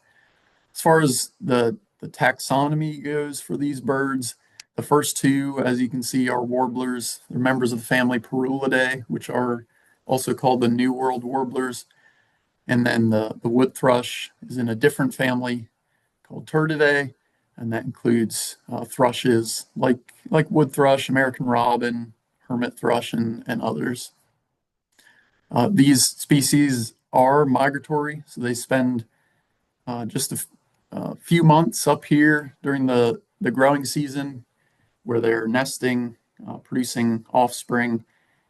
S2: As far as the taxonomy goes for these birds, the first 2, as you can see, are warblers. They're members of the family Parulidae, which are also called the New World warblers. And then the wood thrush is in a different family called Turdidae, and that includes thrushes like wood thrush, American robin, hermit thrush, and others. These species are migratory, so they spend just a few months up here during the growing season where they're nesting, producing offspring,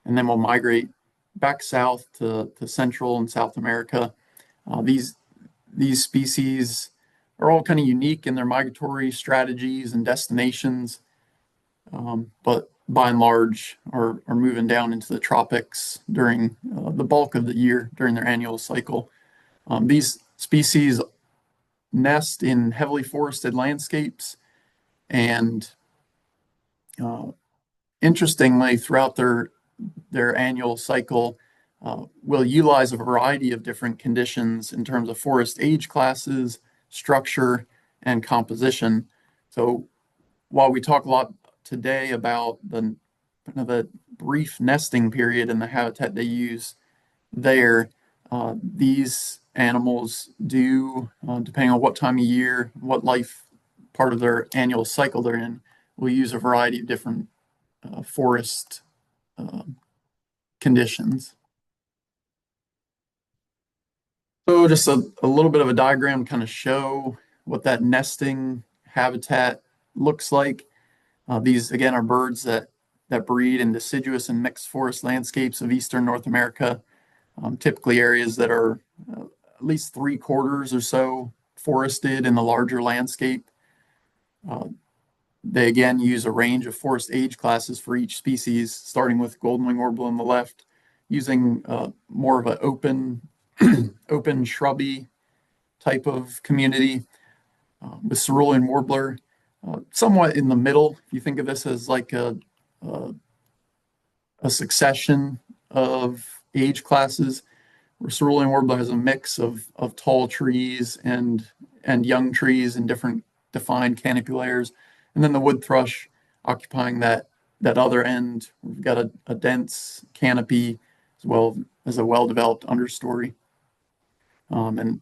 S2: and then will migrate back south to Central and South America. These species are all kind of unique in their migratory strategies and destinations, but by and large are moving down into the tropics during the bulk of the year during their annual cycle. These species nest in heavily forested landscapes, and interestingly, throughout their annual cycle, will utilize a variety of different conditions in terms of forest age classes, structure, and composition. So while we talk a lot today about the brief nesting period and the habitat they use there, these animals do, depending on what time of year, what life part of their annual cycle they're in, will use a variety of different forest uh, conditions. So just a little bit of a diagram kind of show what that nesting habitat looks like. These, again, are birds that breed in deciduous and mixed forest landscapes of eastern North America, typically areas that are at least 3/4 or so forested in the larger landscape. They again use a range of forest age classes for each species, starting with golden wing warbler on the left, using more of an open shrubby type of community, with cerulean warbler somewhat in the middle. If you think of this as like a succession of age classes, where cerulean warbler has a mix of tall trees and young trees in different defined canopy layers, and then the wood thrush occupying that other end. We've got a dense canopy as well as a well-developed understory. And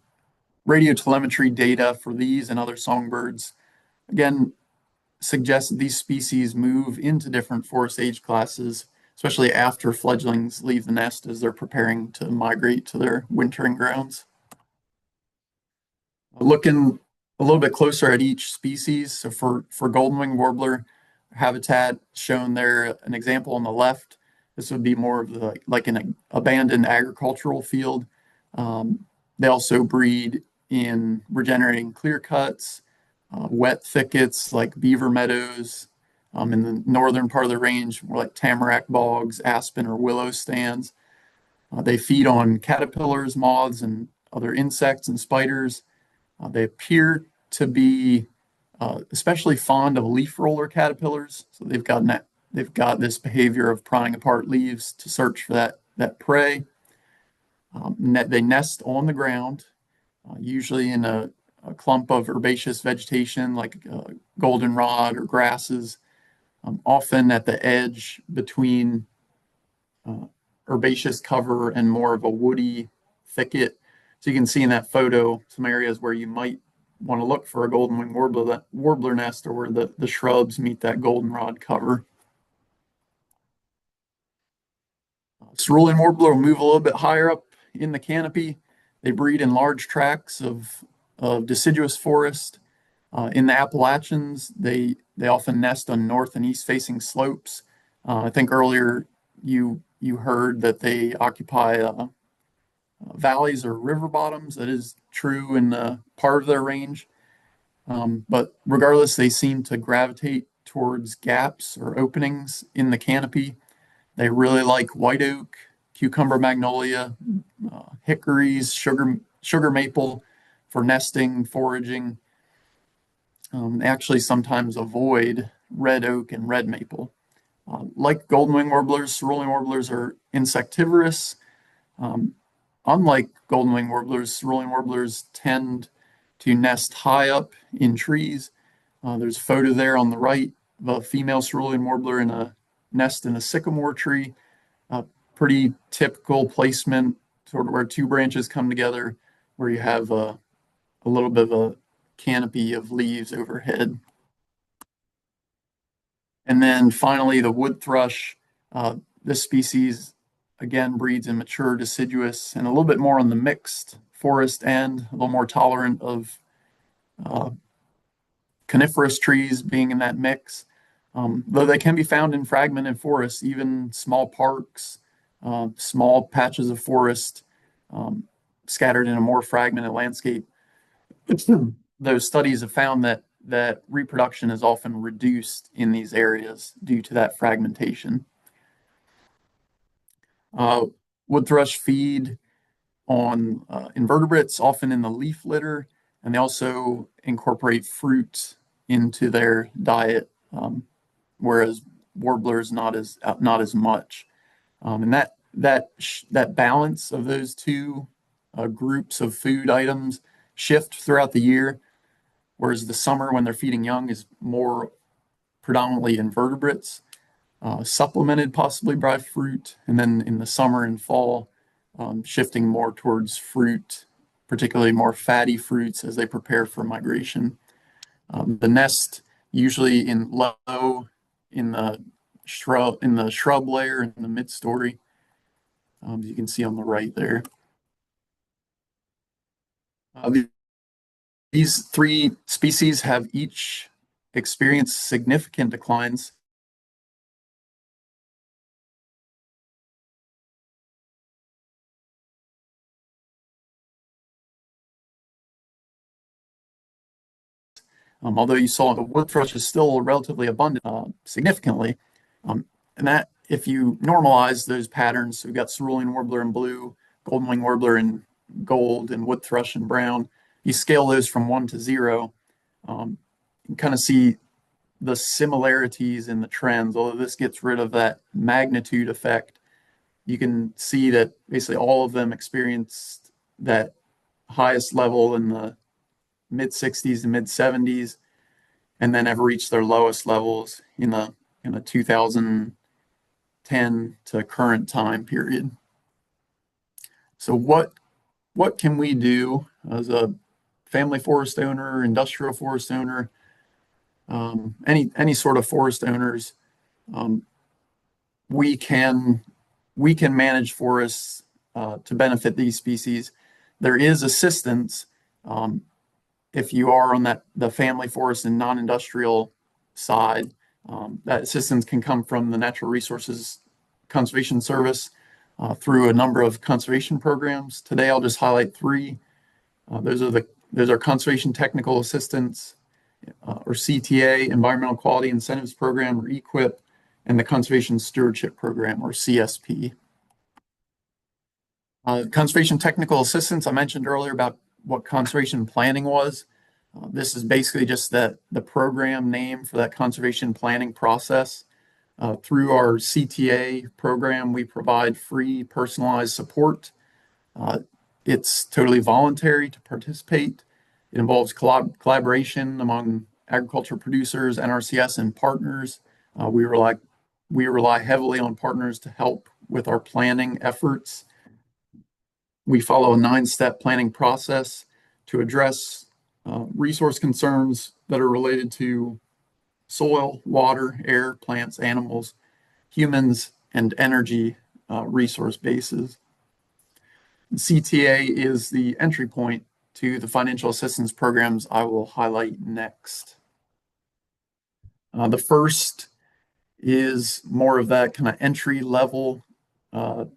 S2: radio telemetry data for these and other songbirds, again, suggests that these species move into different forest age classes, especially after fledglings leave the nest as they're preparing to migrate to their wintering grounds. Looking a little bit closer at each species, so for golden wing warbler habitat shown there, an example on the left, this would be more of like an abandoned agricultural field. They also breed in regenerating clear cuts, wet thickets like beaver meadows. In the northern part of the range, more like tamarack bogs, aspen or willow stands. They feed on caterpillars, moths, and other insects and spiders. They appear to be especially fond of leaf roller caterpillars. So they've got this behavior of prying apart leaves to search for that prey. They nest on the ground, usually in a clump of herbaceous vegetation like goldenrod or grasses, often at the edge between herbaceous cover and more of a woody thicket. So you can see in that photo some areas where you might want to look for a golden wing warbler nest, or where the shrubs meet that goldenrod cover. Cerulean warbler will move a little bit higher up in the canopy. They breed in large tracts of deciduous forest. In the Appalachians, they often nest on north and east facing slopes. I think earlier you heard that they occupy valleys or river bottoms. That is true in part of their range. But regardless, they seem to gravitate towards gaps or openings in the canopy. They really like white oak, cucumber magnolia, hickories, sugar maple for nesting, foraging. They actually sometimes avoid red oak and red maple. Like golden wing warblers, cerulean warblers are insectivorous. Unlike golden wing warblers, cerulean warblers tend to nest high up in trees. There's a photo there on the right of a female cerulean warbler in a nest in a sycamore tree. Pretty typical placement, sort of where two branches come together, where you have a little bit of a canopy of leaves overhead. And then finally, the wood thrush. This species, again, breeds in mature deciduous and a little bit more on the mixed forest end, a little more tolerant of coniferous trees being in that mix. Though they can be found in fragmented forests, even small parks, small patches of forest scattered in a more fragmented landscape. Those studies have found that reproduction is often reduced in these areas due to that fragmentation. Wood thrush feed on invertebrates, often in the leaf litter, and they also incorporate fruit into their diet, whereas warblers not as much. And that balance of those two groups of food items shift throughout the year. Whereas the summer, when they're feeding young, is more predominantly invertebrates, supplemented possibly by fruit, and then in the summer and fall, shifting more towards fruit, particularly more fatty fruits as they prepare for migration. The nest usually in low in the shrub layer in the mid-story. You can see on the right there. These three species have each experienced significant declines. Although you saw the wood thrush is still relatively abundant significantly. And that if you normalize those patterns, so we've got cerulean warbler in blue, golden wing warbler in gold, and wood thrush in brown, you scale those from 1 to 0, you kind of see the similarities in the trends. Although this gets rid of that magnitude effect, you can see that basically all of them experienced that highest level in the mid 60s and mid 70s, and then have reached their lowest levels in the 2010 to current time period. So what can we do as a family forest owner, industrial forest owner, any sort of forest owners? We can manage forests to benefit these species. There is assistance if you are on the family forest and non-industrial side. That assistance can come from the Natural Resources Conservation Service through a number of conservation programs. Today, I'll just highlight 3. Those are Conservation Technical Assistance, or CTA, Environmental Quality Incentives Program, or EQIP, and the Conservation Stewardship Program, or CSP. Conservation Technical Assistance, I mentioned earlier about what conservation planning was. This is basically just the program name for that conservation planning process. Through our CTA program, we provide free personalized support. It's totally voluntary to participate. It involves collaboration among agriculture producers, NRCS, and partners. We rely heavily on partners to help with our planning efforts. We follow a 9-step planning process to address resource concerns that are related to soil, water, air, plants, animals, humans, and energy resource bases. CTA is the entry point to the financial assistance programs I will highlight next. The first is more of that kind of entry level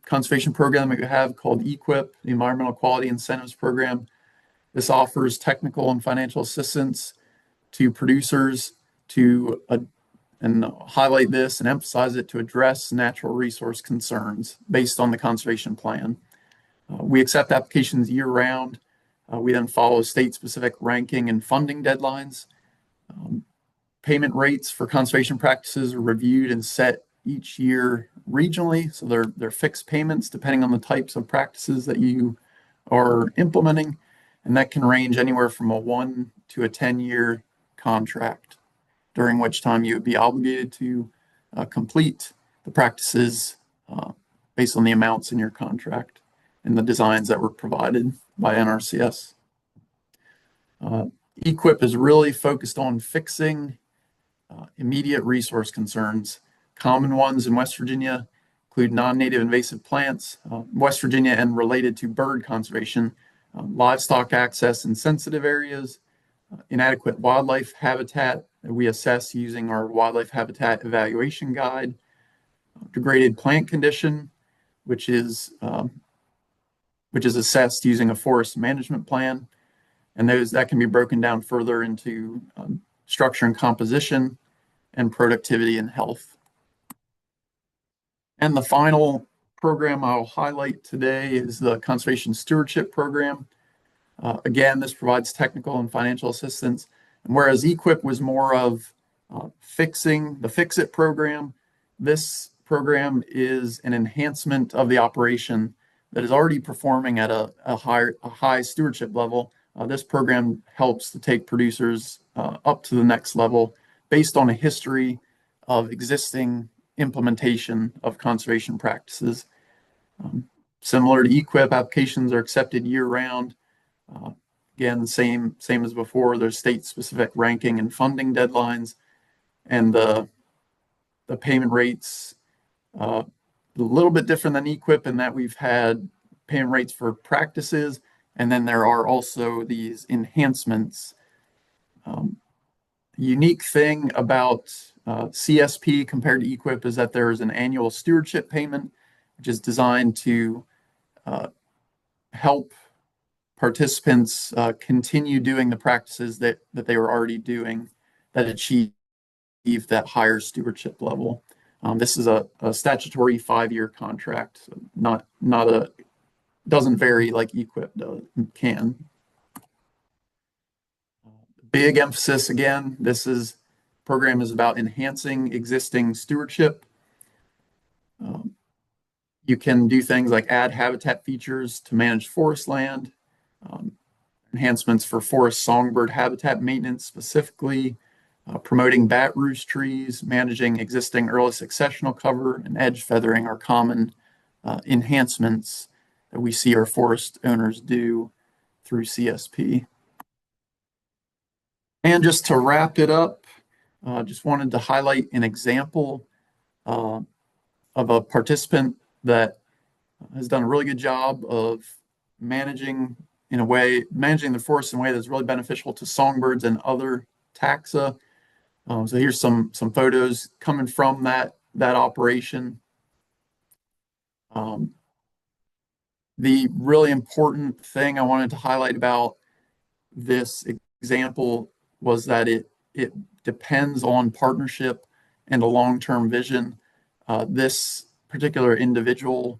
S2: conservation program that we have called EQIP, the Environmental Quality Incentives Program. This offers technical and financial assistance to producers and highlight this and emphasize it to address natural resource concerns based on the conservation plan. We accept applications year round. We then follow state-specific ranking and funding deadlines. Payment rates for conservation practices are reviewed and set each year regionally. So they're fixed payments depending on the types of practices that you are implementing. And that can range anywhere from a 1 to a 10-year contract, during which time you would be obligated to complete the practices based on the amounts in your contract and the designs that were provided by NRCS. EQIP is really focused on fixing immediate resource concerns. Common ones in West Virginia include non-native invasive plants, West Virginia and related to bird conservation, livestock access in sensitive areas, inadequate wildlife habitat that we assess using our wildlife habitat evaluation guide, degraded plant condition, which is assessed using a forest management plan, and that can be broken down further into structure and composition, and productivity and health. And the final program I'll highlight today is the Conservation Stewardship Program. Again, this provides technical and financial assistance. And whereas EQIP was more of fixing the Fix-It program, this program is an enhancement of the operation that is already performing at a high stewardship level. This program helps to take producers up to the next level based on a history of existing implementation of conservation practices. Similar to EQIP, applications are accepted year-round. Again, same as before. There's state-specific ranking and funding deadlines, and the payment rates a little bit different than EQIP in that we've had payment rates for practices, and then there are also these enhancements. Unique thing about CSP compared to EQIP is that there is an annual stewardship payment, which is designed to help participants continue doing the practices that they were already doing that achieve that higher stewardship level. This is a statutory 5-year contract, so doesn't vary like EQIP can. Big emphasis again, program is about enhancing existing stewardship. You can do things like add habitat features to manage forest land, enhancements for forest songbird habitat maintenance specifically, promoting bat roost trees, managing existing early successional cover, and edge feathering are common enhancements that we see our forest owners do through CSP. And just to wrap it up, just wanted to highlight an example of a participant that has done a really good job of managing the forest in a way that's really beneficial to songbirds and other taxa. So here's some photos coming from that operation. The really important thing I wanted to highlight about this example was that it depends on partnership and a long-term vision. This particular individual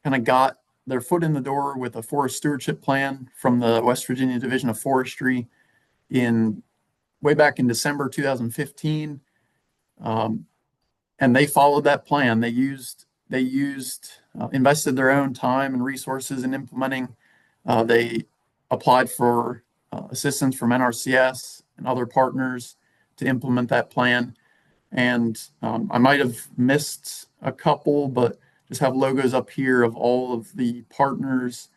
S2: kind of got their foot in the door with a forest stewardship plan from the West Virginia Division of Forestry way back in December 2015. And they followed that plan. They invested their own time and resources in implementing. They applied for assistance from NRCS and other partners to implement that plan. And I might have missed a couple, but just have logos up here of all of the partners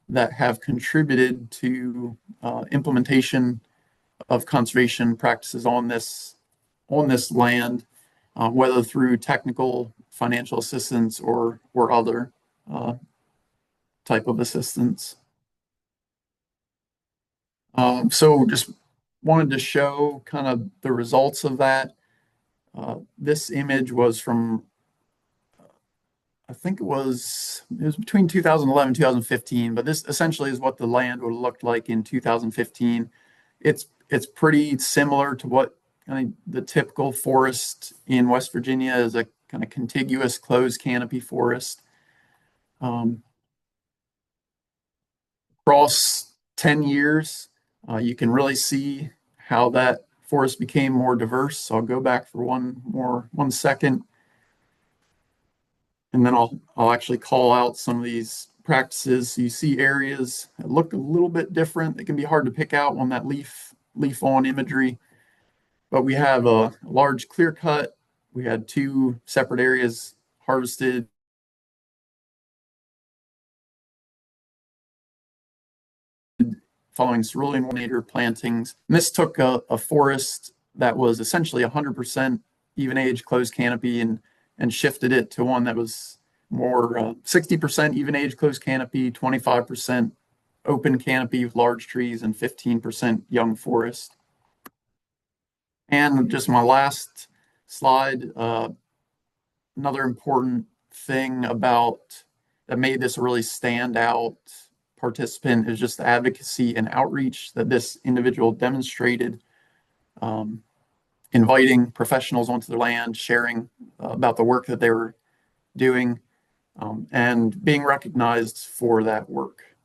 S2: that have contributed to implementation of conservation practices on this land, whether through technical, financial assistance or other type of assistance. So just wanted to show kind of the results of that. This image was from, I think it was between 2011 and 2015, but this essentially is what the land would have looked like in 2015. It's pretty similar to what kind of the typical forest in West Virginia is, a kind of contiguous closed canopy forest. Across 10 years, you can really see how that forest became more diverse. So I'll go back for one second. And then I'll actually call out some of these practices. So you see areas that look a little bit different. It can be hard to pick out on that leaf-on imagery. But we have a large clear cut. We had 2 separate areas harvested. Following cerulean native plantings. And this took a forest that was essentially 100% even age closed canopy and shifted it to one that was more 60% even age closed canopy, 25% open canopy with large trees, and 15% young forest. And just my last slide, another important thing that made this a really standout participant is just the advocacy and outreach that this individual demonstrated, inviting professionals onto their land, sharing about the work that they were doing, and being recognized for that work.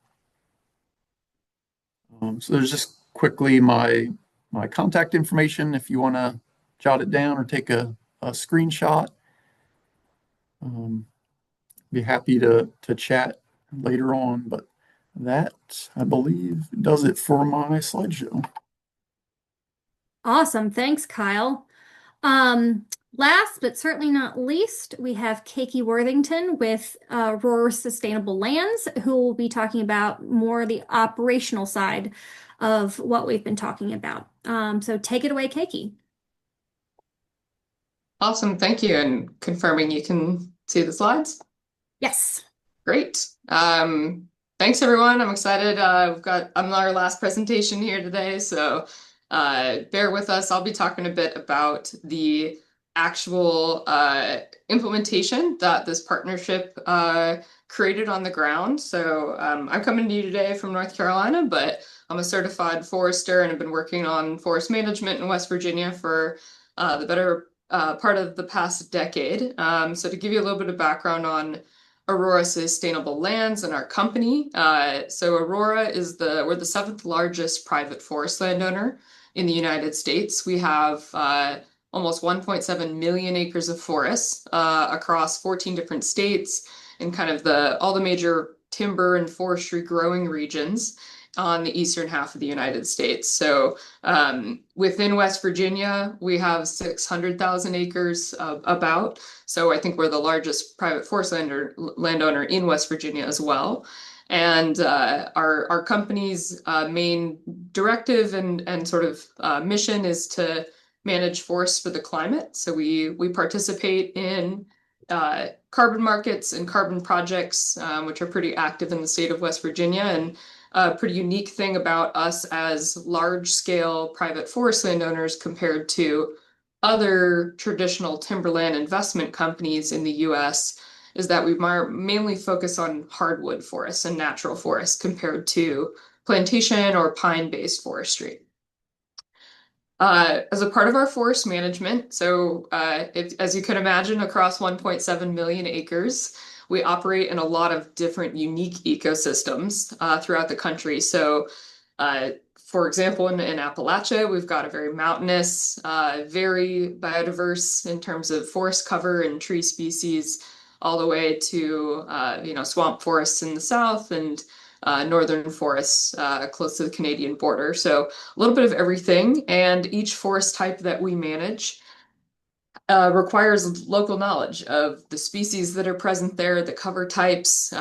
S2: So there's just quickly my contact information if you want to jot it down or take a screenshot. Be happy to chat later on, but that, I believe, does it for my slideshow.
S1: Awesome. Thanks, Kyle. Last but certainly not least, we have Keiki Worthington with Aurora Sustainable Lands, who will be talking about more the operational side of what we've been talking about. So take it away, Keiki.
S6: Awesome, thank you. And confirming you can see the slides.
S1: Yes.
S6: Great. Thanks everyone. I'm excited. I'm our last presentation here today, so bear with us. I'll be talking a bit about the actual implementation that this partnership created on the ground. So I'm coming to you today from North Carolina, but I'm a certified forester and have been working on forest management in West Virginia for the better part of the past decade. So to give you a little bit of background on Aurora Sustainable Lands and our company. So Aurora we're the seventh largest private forest landowner in the United States. We have almost 1.7 million acres of forests across 14 different states and kind of all the major timber and forestry growing regions on the eastern half of the United States. So within West Virginia, we have 600,000 acres about. So I think we're the largest private forest landowner in West Virginia as well. And our company's main directive and sort of mission is to manage forests for the climate. So we participate in carbon markets and carbon projects, which are pretty active in the state of West Virginia. And a pretty unique thing about us as large-scale private forest landowners compared to other traditional timberland investment companies in the US is that we mainly focus on hardwood forests and natural forests compared to plantation or pine-based forestry. As a part of our forest management, so as you can imagine, across 1.7 million acres, we operate in a lot of different unique ecosystems throughout the country. So, for example, in Appalachia, we've got a very mountainous, very biodiverse in terms of forest cover and tree species, all the way to swamp forests in the south and northern forests close to the Canadian border. So a little bit of everything, and each forest type that we manage requires local knowledge of the species that are present there, the cover types.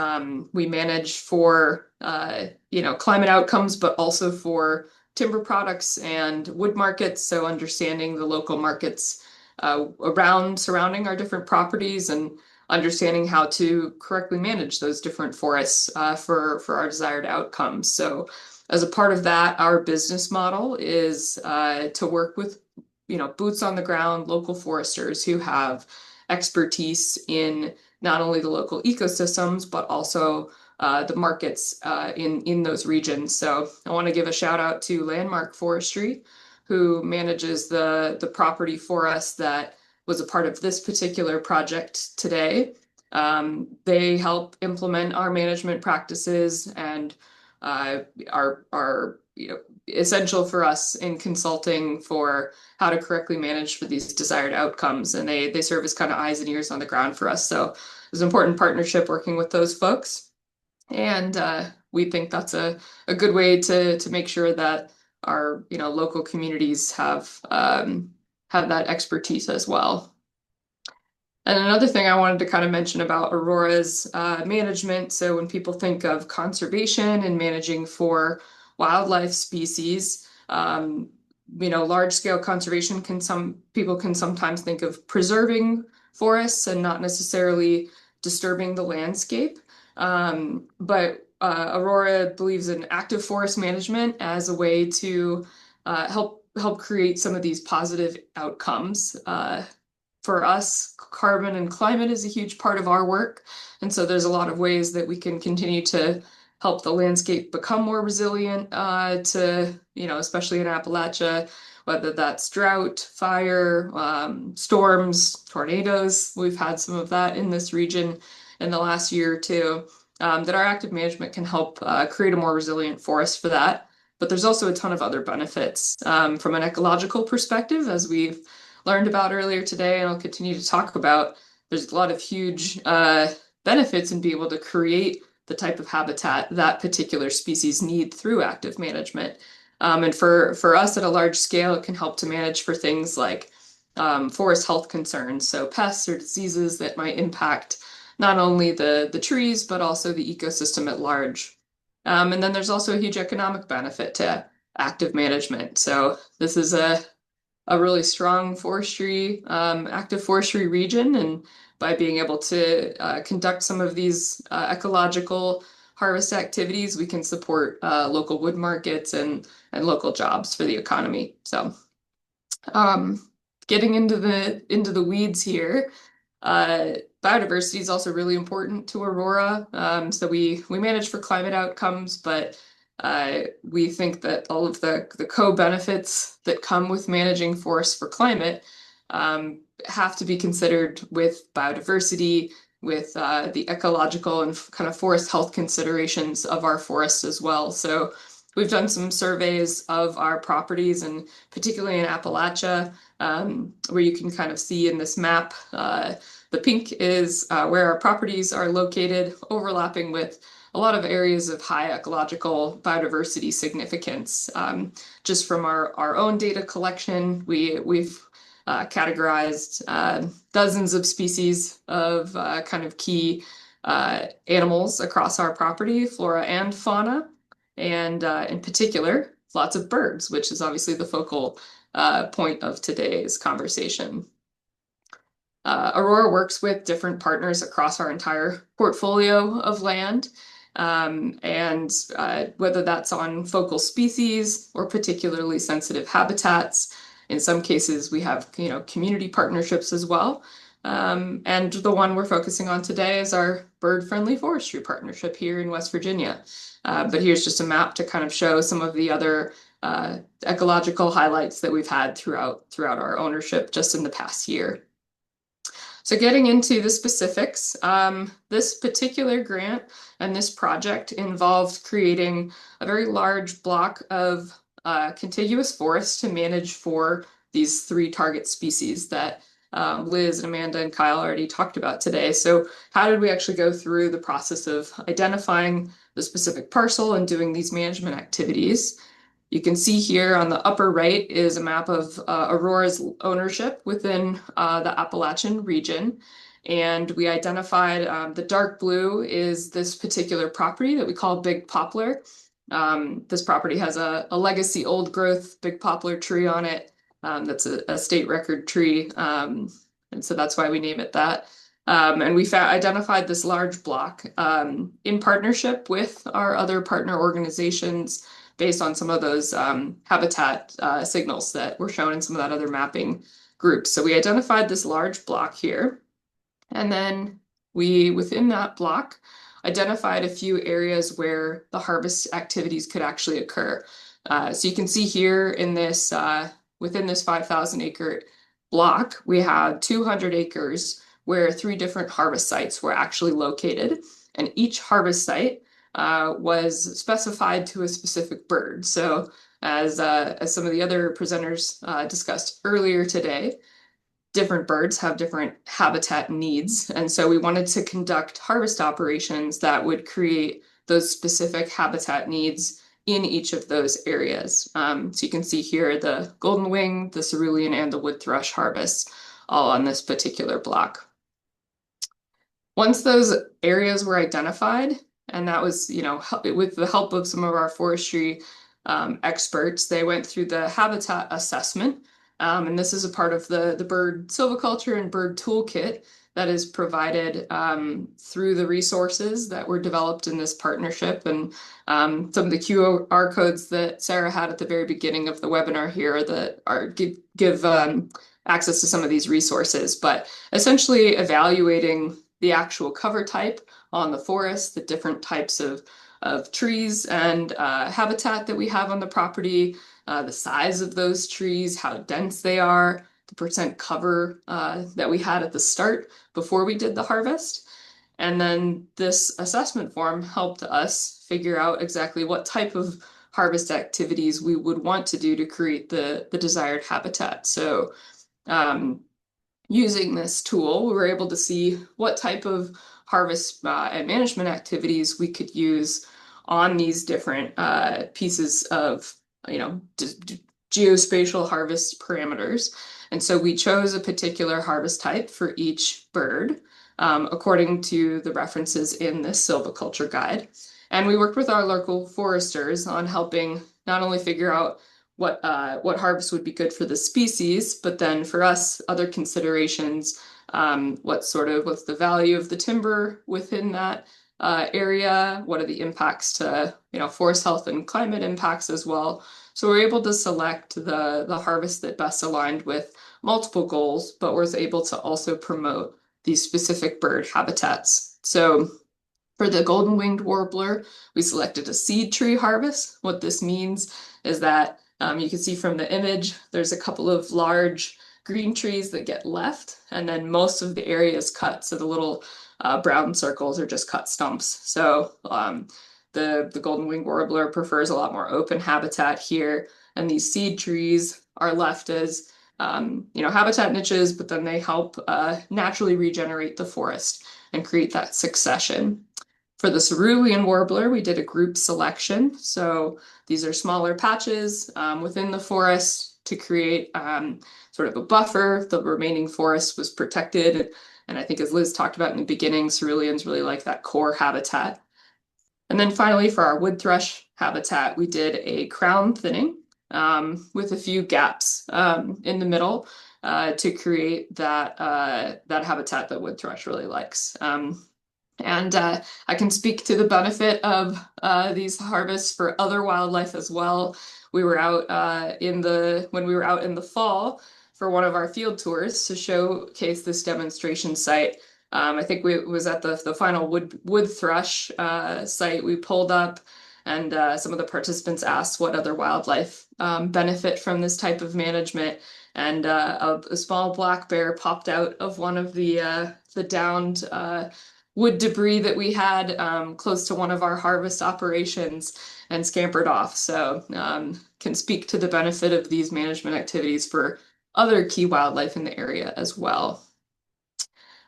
S6: We manage for climate outcomes, but also for timber products and wood markets. So understanding the local markets surrounding our different properties and understanding how to correctly manage those different forests for our desired outcomes. So as a part of that, our business model is to work with boots on the ground, local foresters who have expertise in not only the local ecosystems, but also the markets in those regions. So I want to give a shout out to Landmark Forestry, who manages the property for us that was a part of this particular project today. They help implement our management practices and are essential for us in consulting for how to correctly manage for these desired outcomes. And they serve as kind of eyes and ears on the ground for us. So it's an important partnership working with those folks. And we think that's a good way to make sure that our local communities have that expertise as well. And another thing I wanted to kind of mention about Aurora's management. So when people think of conservation and managing for wildlife species, large scale conservation some people can sometimes think of preserving forests and not necessarily disturbing the landscape. But Aurora believes in active forest management as a way to help create some of these positive outcomes. For us, carbon and climate is a huge part of our work. And so there's a lot of ways that we can continue to help the landscape become more resilient especially in Appalachia, whether that's drought, fire, storms, tornadoes. We've had some of that in this region in the last year or two, that our active management can help create a more resilient forest for that. But there's also a ton of other benefits from an ecological perspective, as we've learned about earlier today, and I'll continue to talk about. There's a lot of huge benefits in being able to create the type of habitat that particular species need through active management. And for us at a large scale, it can help to manage for things like forest health concerns, so pests or diseases that might impact not only the trees, but also the ecosystem at large. And then there's also a huge economic benefit to active management. So this is a really strong forestry, active forestry region. And by being able to conduct some of these ecological harvest activities, we can support local wood markets and local jobs for the economy. So getting into the weeds here, biodiversity is also really important to Aurora. So we manage for climate outcomes, but we think that all of the co-benefits that come with managing forests for climate have to be considered with biodiversity, with the ecological and kind of forest health considerations of our forests as well. So we've done some surveys of our properties, and particularly in Appalachia, where you can kind of see in this map, the pink is where our properties are located, overlapping with a lot of areas of high ecological biodiversity significance. Just from our own data collection, we've categorized dozens of species of kind of key animals across our property, flora and fauna, and in particular, lots of birds, which is obviously the focal point of today's conversation. Aurora works with different partners across our entire portfolio of land. And whether that's on focal species or particularly sensitive habitats. In some cases, we have community partnerships as well. And the one we're focusing on today is our bird-friendly forestry partnership here in West Virginia. But here's just a map to kind of show some of the other ecological highlights that we've had throughout our ownership just in the past year. So getting into the specifics, this particular grant and this project involved creating a very large block of contiguous forests to manage for these 3 target species that Liz and Amanda and Kyle already talked about today. So how did we actually go through the process of identifying the specific parcel and doing these management activities? You can see here on the upper right is a map of Aurora's ownership within the Appalachian region. And we identified the dark blue is this particular property that we call Big Poplar. This property has a legacy old growth Big Poplar tree on it. That's a state record tree. And so that's why we name it that. And we identified this large block in partnership with our other partner organizations, based on some of those habitat signals that were shown in some of that other mapping groups. So we identified this large block here. And then we, within that block, identified a few areas where the harvest activities could actually occur. So you can see here in this, within this 5,000 acre block, we had 200 acres where 3 different harvest sites were actually located. And each harvest site was specified to a specific bird. So as some of the other presenters discussed earlier today, different birds have different habitat needs. And so we wanted to conduct harvest operations that would create those specific habitat needs in each of those areas. So you can see here the golden wing, the cerulean, and the wood thrush harvests all on this particular block. Once those areas were identified, and that was, with the help of some of our forestry experts, they went through the habitat assessment. And this is a part of the bird silviculture and bird toolkit that is provided through the resources that were developed in this partnership. And some of the QR codes that Sarah had at the very beginning of the webinar here that give access to some of these resources, but essentially evaluating the actual cover type on the forest, the different types of trees and habitat that we have on the property, the size of those trees, how dense they are, the percent cover that we had at the start before we did the harvest. And then this assessment form helped us figure out exactly what type of harvest activities we would want to do to create the desired habitat. So using this tool, we were able to see what type of harvest and management activities we could use on these different pieces of, geospatial harvest parameters. And so we chose a particular harvest type for each bird, according to the references in this silviculture guide. And we worked with our local foresters on helping not only figure out what harvest would be good for the species, but then for us, other considerations, what's the value of the timber within that area? What are the impacts to, forest health and climate impacts as well? So we're able to select the harvest that best aligned with multiple goals, but was able to also promote these specific bird habitats. So for the golden winged warbler, we selected a seed tree harvest. What this means is that you can see from the image, there's a couple of large green trees that get left, and then most of the area is cut. So the little brown circles are just cut stumps. So the golden winged warbler prefers a lot more open habitat here, and these seed trees are left as habitat niches, but then they help naturally regenerate the forest and create that succession. For the cerulean warbler, we did a group selection. So these are smaller patches within the forest to create sort of a buffer. The remaining forest was protected. And I think as Liz talked about in the beginning, ceruleans really like that core habitat. And then finally, for our wood thrush habitat, we did a crown thinning with a few gaps in the middle to create that habitat that wood thrush really likes. And I can speak to the benefit of these harvests for other wildlife as well. We were out when we were out in the fall for one of our field tours to showcase this demonstration site. I think it was at the final wood thrush site we pulled up, and some of the participants asked what other wildlife benefit from this type of management. And a small black bear popped out of one of the downed wood debris that we had close to one of our harvest operations and scampered off. So can speak to the benefit of these management activities for other key wildlife in the area as well.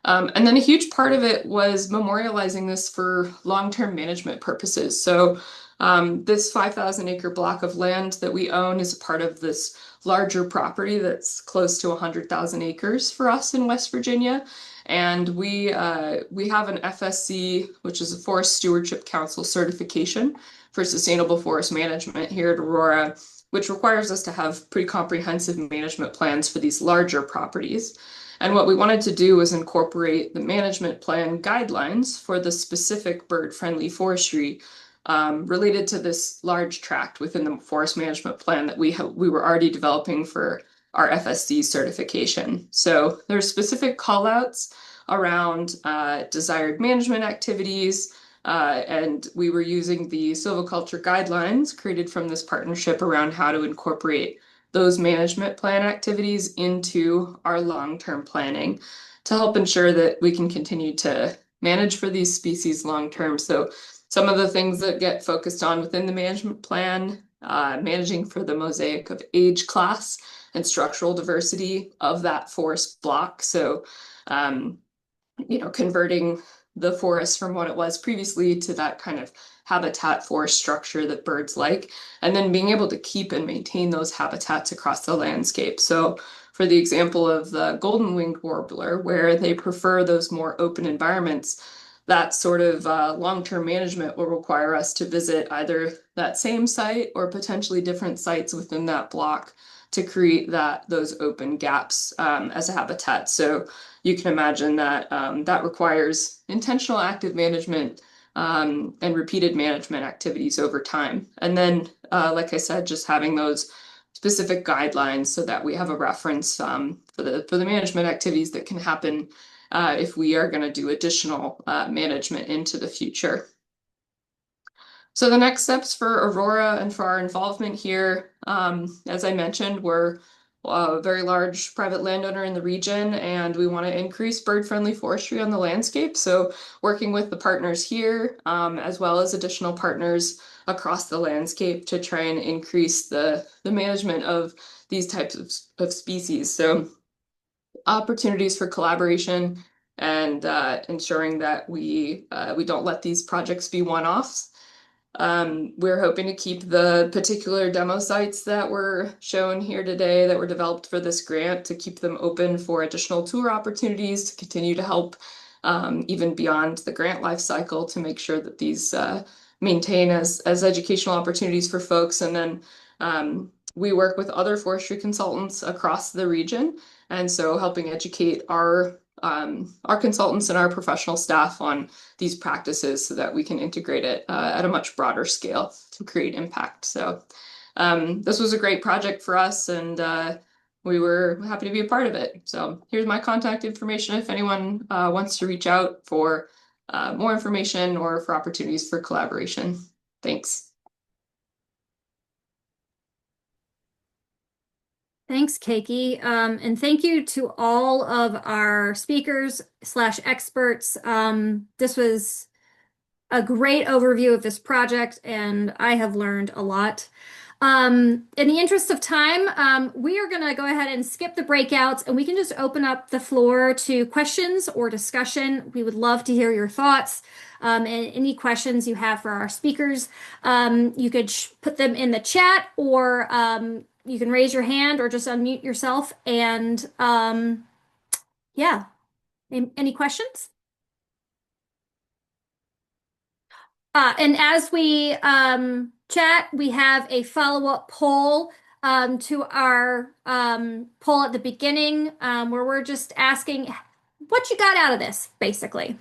S6: And then a huge part of it was memorializing this for long-term management purposes. So this 5,000 acre block of land that we own is a part of this larger property that's close to 100,000 acres for us in West Virginia. And we have an FSC, which is a Forest Stewardship Council certification for sustainable forest management here at Aurora, which requires us to have pretty comprehensive management plans for these larger properties. And what we wanted to do was incorporate the management plan guidelines for the specific bird-friendly forestry related to this large tract within the forest management plan that we were already developing for our FSC certification. So there's specific callouts around desired management activities, and we were using the silviculture guidelines created from this partnership around how to incorporate those management plan activities into our long-term planning to help ensure that we can continue to manage for these species long-term. So some of the things that get focused on within the management plan, managing for the mosaic of age class and structural diversity of that forest block. So, converting the forest from what it was previously to that kind of habitat forest structure that birds like, and then being able to keep and maintain those habitats across the landscape. So for the example of the golden winged warbler, where they prefer those more open environments, that sort of long-term management will require us to visit either that same site or potentially different sites within that block to create those open gaps as a habitat. So you can imagine that that requires intentional active management and repeated management activities over time. And then, like I said, just having those specific guidelines so that we have a reference for the management activities that can happen if we are going to do additional management into the future. So the next steps for Aurora and for our involvement here, as I mentioned, we're a very large private landowner in the region, and we want to increase bird-friendly forestry on the landscape. So working with the partners here, as well as additional partners across the landscape to try and increase the management of these types of species. So opportunities for collaboration and ensuring that we don't let these projects be one-offs. We're hoping to keep the particular demo sites that were shown here today that were developed for this grant to keep them open for additional tour opportunities to continue to help even beyond the grant life cycle to make sure that these maintain as educational opportunities for folks. And then we work with other forestry consultants across the region, and so helping educate our consultants and our professional staff on these practices so that we can integrate it at a much broader scale to create impact. So this was a great project for us, and we were happy to be a part of it. So here's my contact information if anyone wants to reach out for more information or for opportunities for collaboration. Thanks.
S1: Thanks, Keiki. And thank you to all of our speakers / experts. This was a great overview of this project, and I have learned a lot. In the interest of time, we are going to go ahead and skip the breakouts, and we can just open up the floor to questions or discussion. We would love to hear your thoughts and any questions you have for our speakers. You could put them in the chat, or you can raise your hand or just unmute yourself. And yeah, any questions? And as we chat, we have a follow-up poll to our poll at the beginning where we're just asking what you got out of this, basically.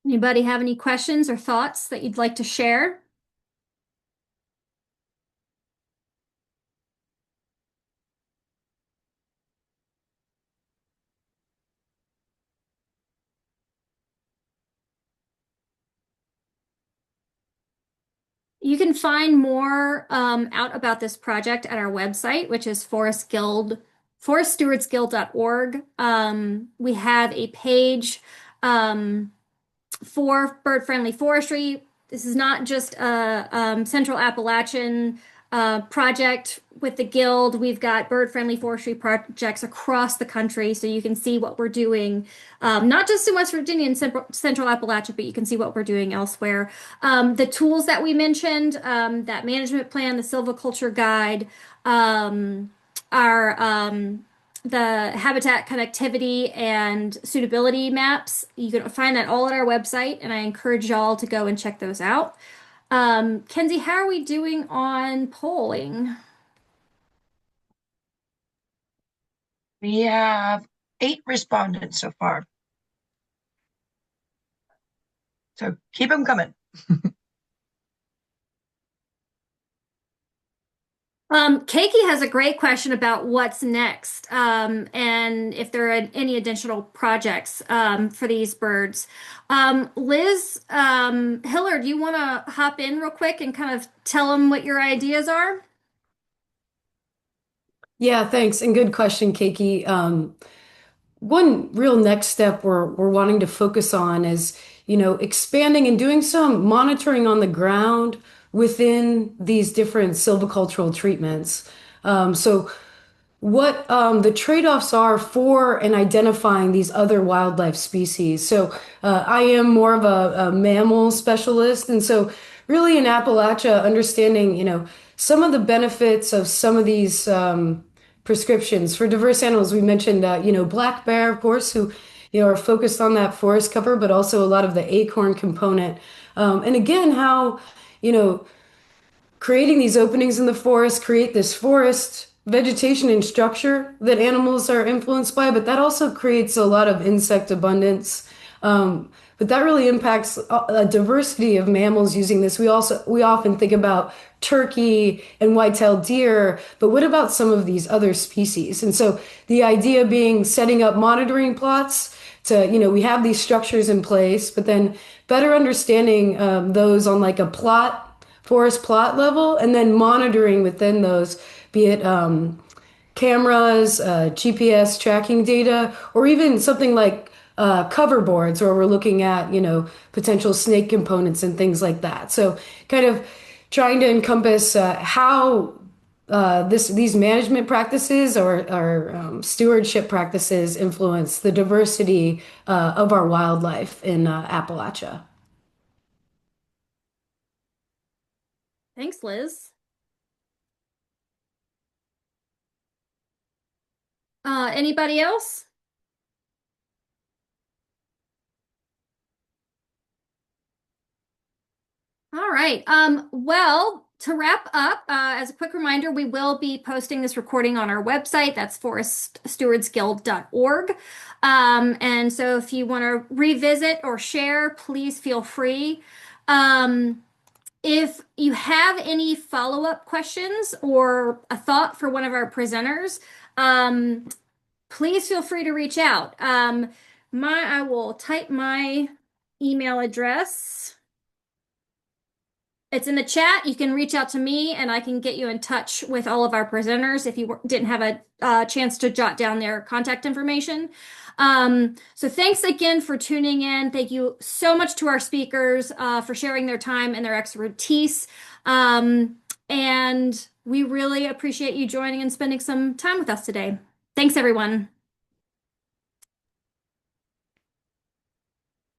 S1: Anybody have any questions or thoughts that you'd like to share? You can find more out about this project at our website, which is foreststewardsguild.org. We have a page for bird-friendly forestry. This is not just a Central Appalachian project with the Guild. We've got bird-friendly forestry projects across the country, so you can see what we're doing, not just in West Virginia and Central Appalachia, but you can see what we're doing elsewhere. The tools that we mentioned, that management plan, the silviculture guide, the habitat connectivity and suitability maps. You can find that all at our website, and I encourage y'all to go and check those out. Kenzie, how are we doing on polling?
S3: We have 8 respondents so far. So keep them coming.
S1: Keiki has a great question about what's next, and if there are any additional projects for these birds. Liz Hiller, do you want to hop in real quick and kind of tell them what your ideas are?
S4: Yeah, thanks. And good question, Keiki. One real next step we're wanting to focus on is, expanding and doing some monitoring on the ground within these different silvicultural treatments. So what the trade-offs are for and identifying these other wildlife species. So I am more of a mammal specialist, and so really in Appalachia, understanding, some of the benefits of some of these prescriptions for diverse animals. We mentioned, black bear, of course, who, are focused on that forest cover, but also a lot of the acorn component. And again, how, creating these openings in the forest create this forest vegetation and structure that animals are influenced by, but that also creates a lot of insect abundance. But that really impacts a diversity of mammals using this. We often think about turkey and white-tailed deer, but what about some of these other species? And so the idea being setting up monitoring plots to, we have these structures in place, but then better understanding those on like a plot forest plot level, and then monitoring within those, be it cameras, GPS tracking data, or even something like cover boards, where we're looking at, potential snake components and things like that. So kind of trying to encompass how these management practices or stewardship practices influence the diversity of our wildlife in Appalachia.
S1: Thanks, Liz. Anybody else? All right. Well, to wrap up, as a quick reminder, we will be posting this recording on our website. That's foreststewardsguild.org. And so if you want to revisit or share, please feel free. If you have any follow-up questions or a thought for one of our presenters, please feel free to reach out. I will type my email address. It's in the chat. You can reach out to me and I can get you in touch with all of our presenters if you didn't have a chance to jot down their contact information. So thanks again for tuning in. Thank you so much to our speakers for sharing their time and their expertise. And we really appreciate you joining and spending some time with us today. Thanks, everyone.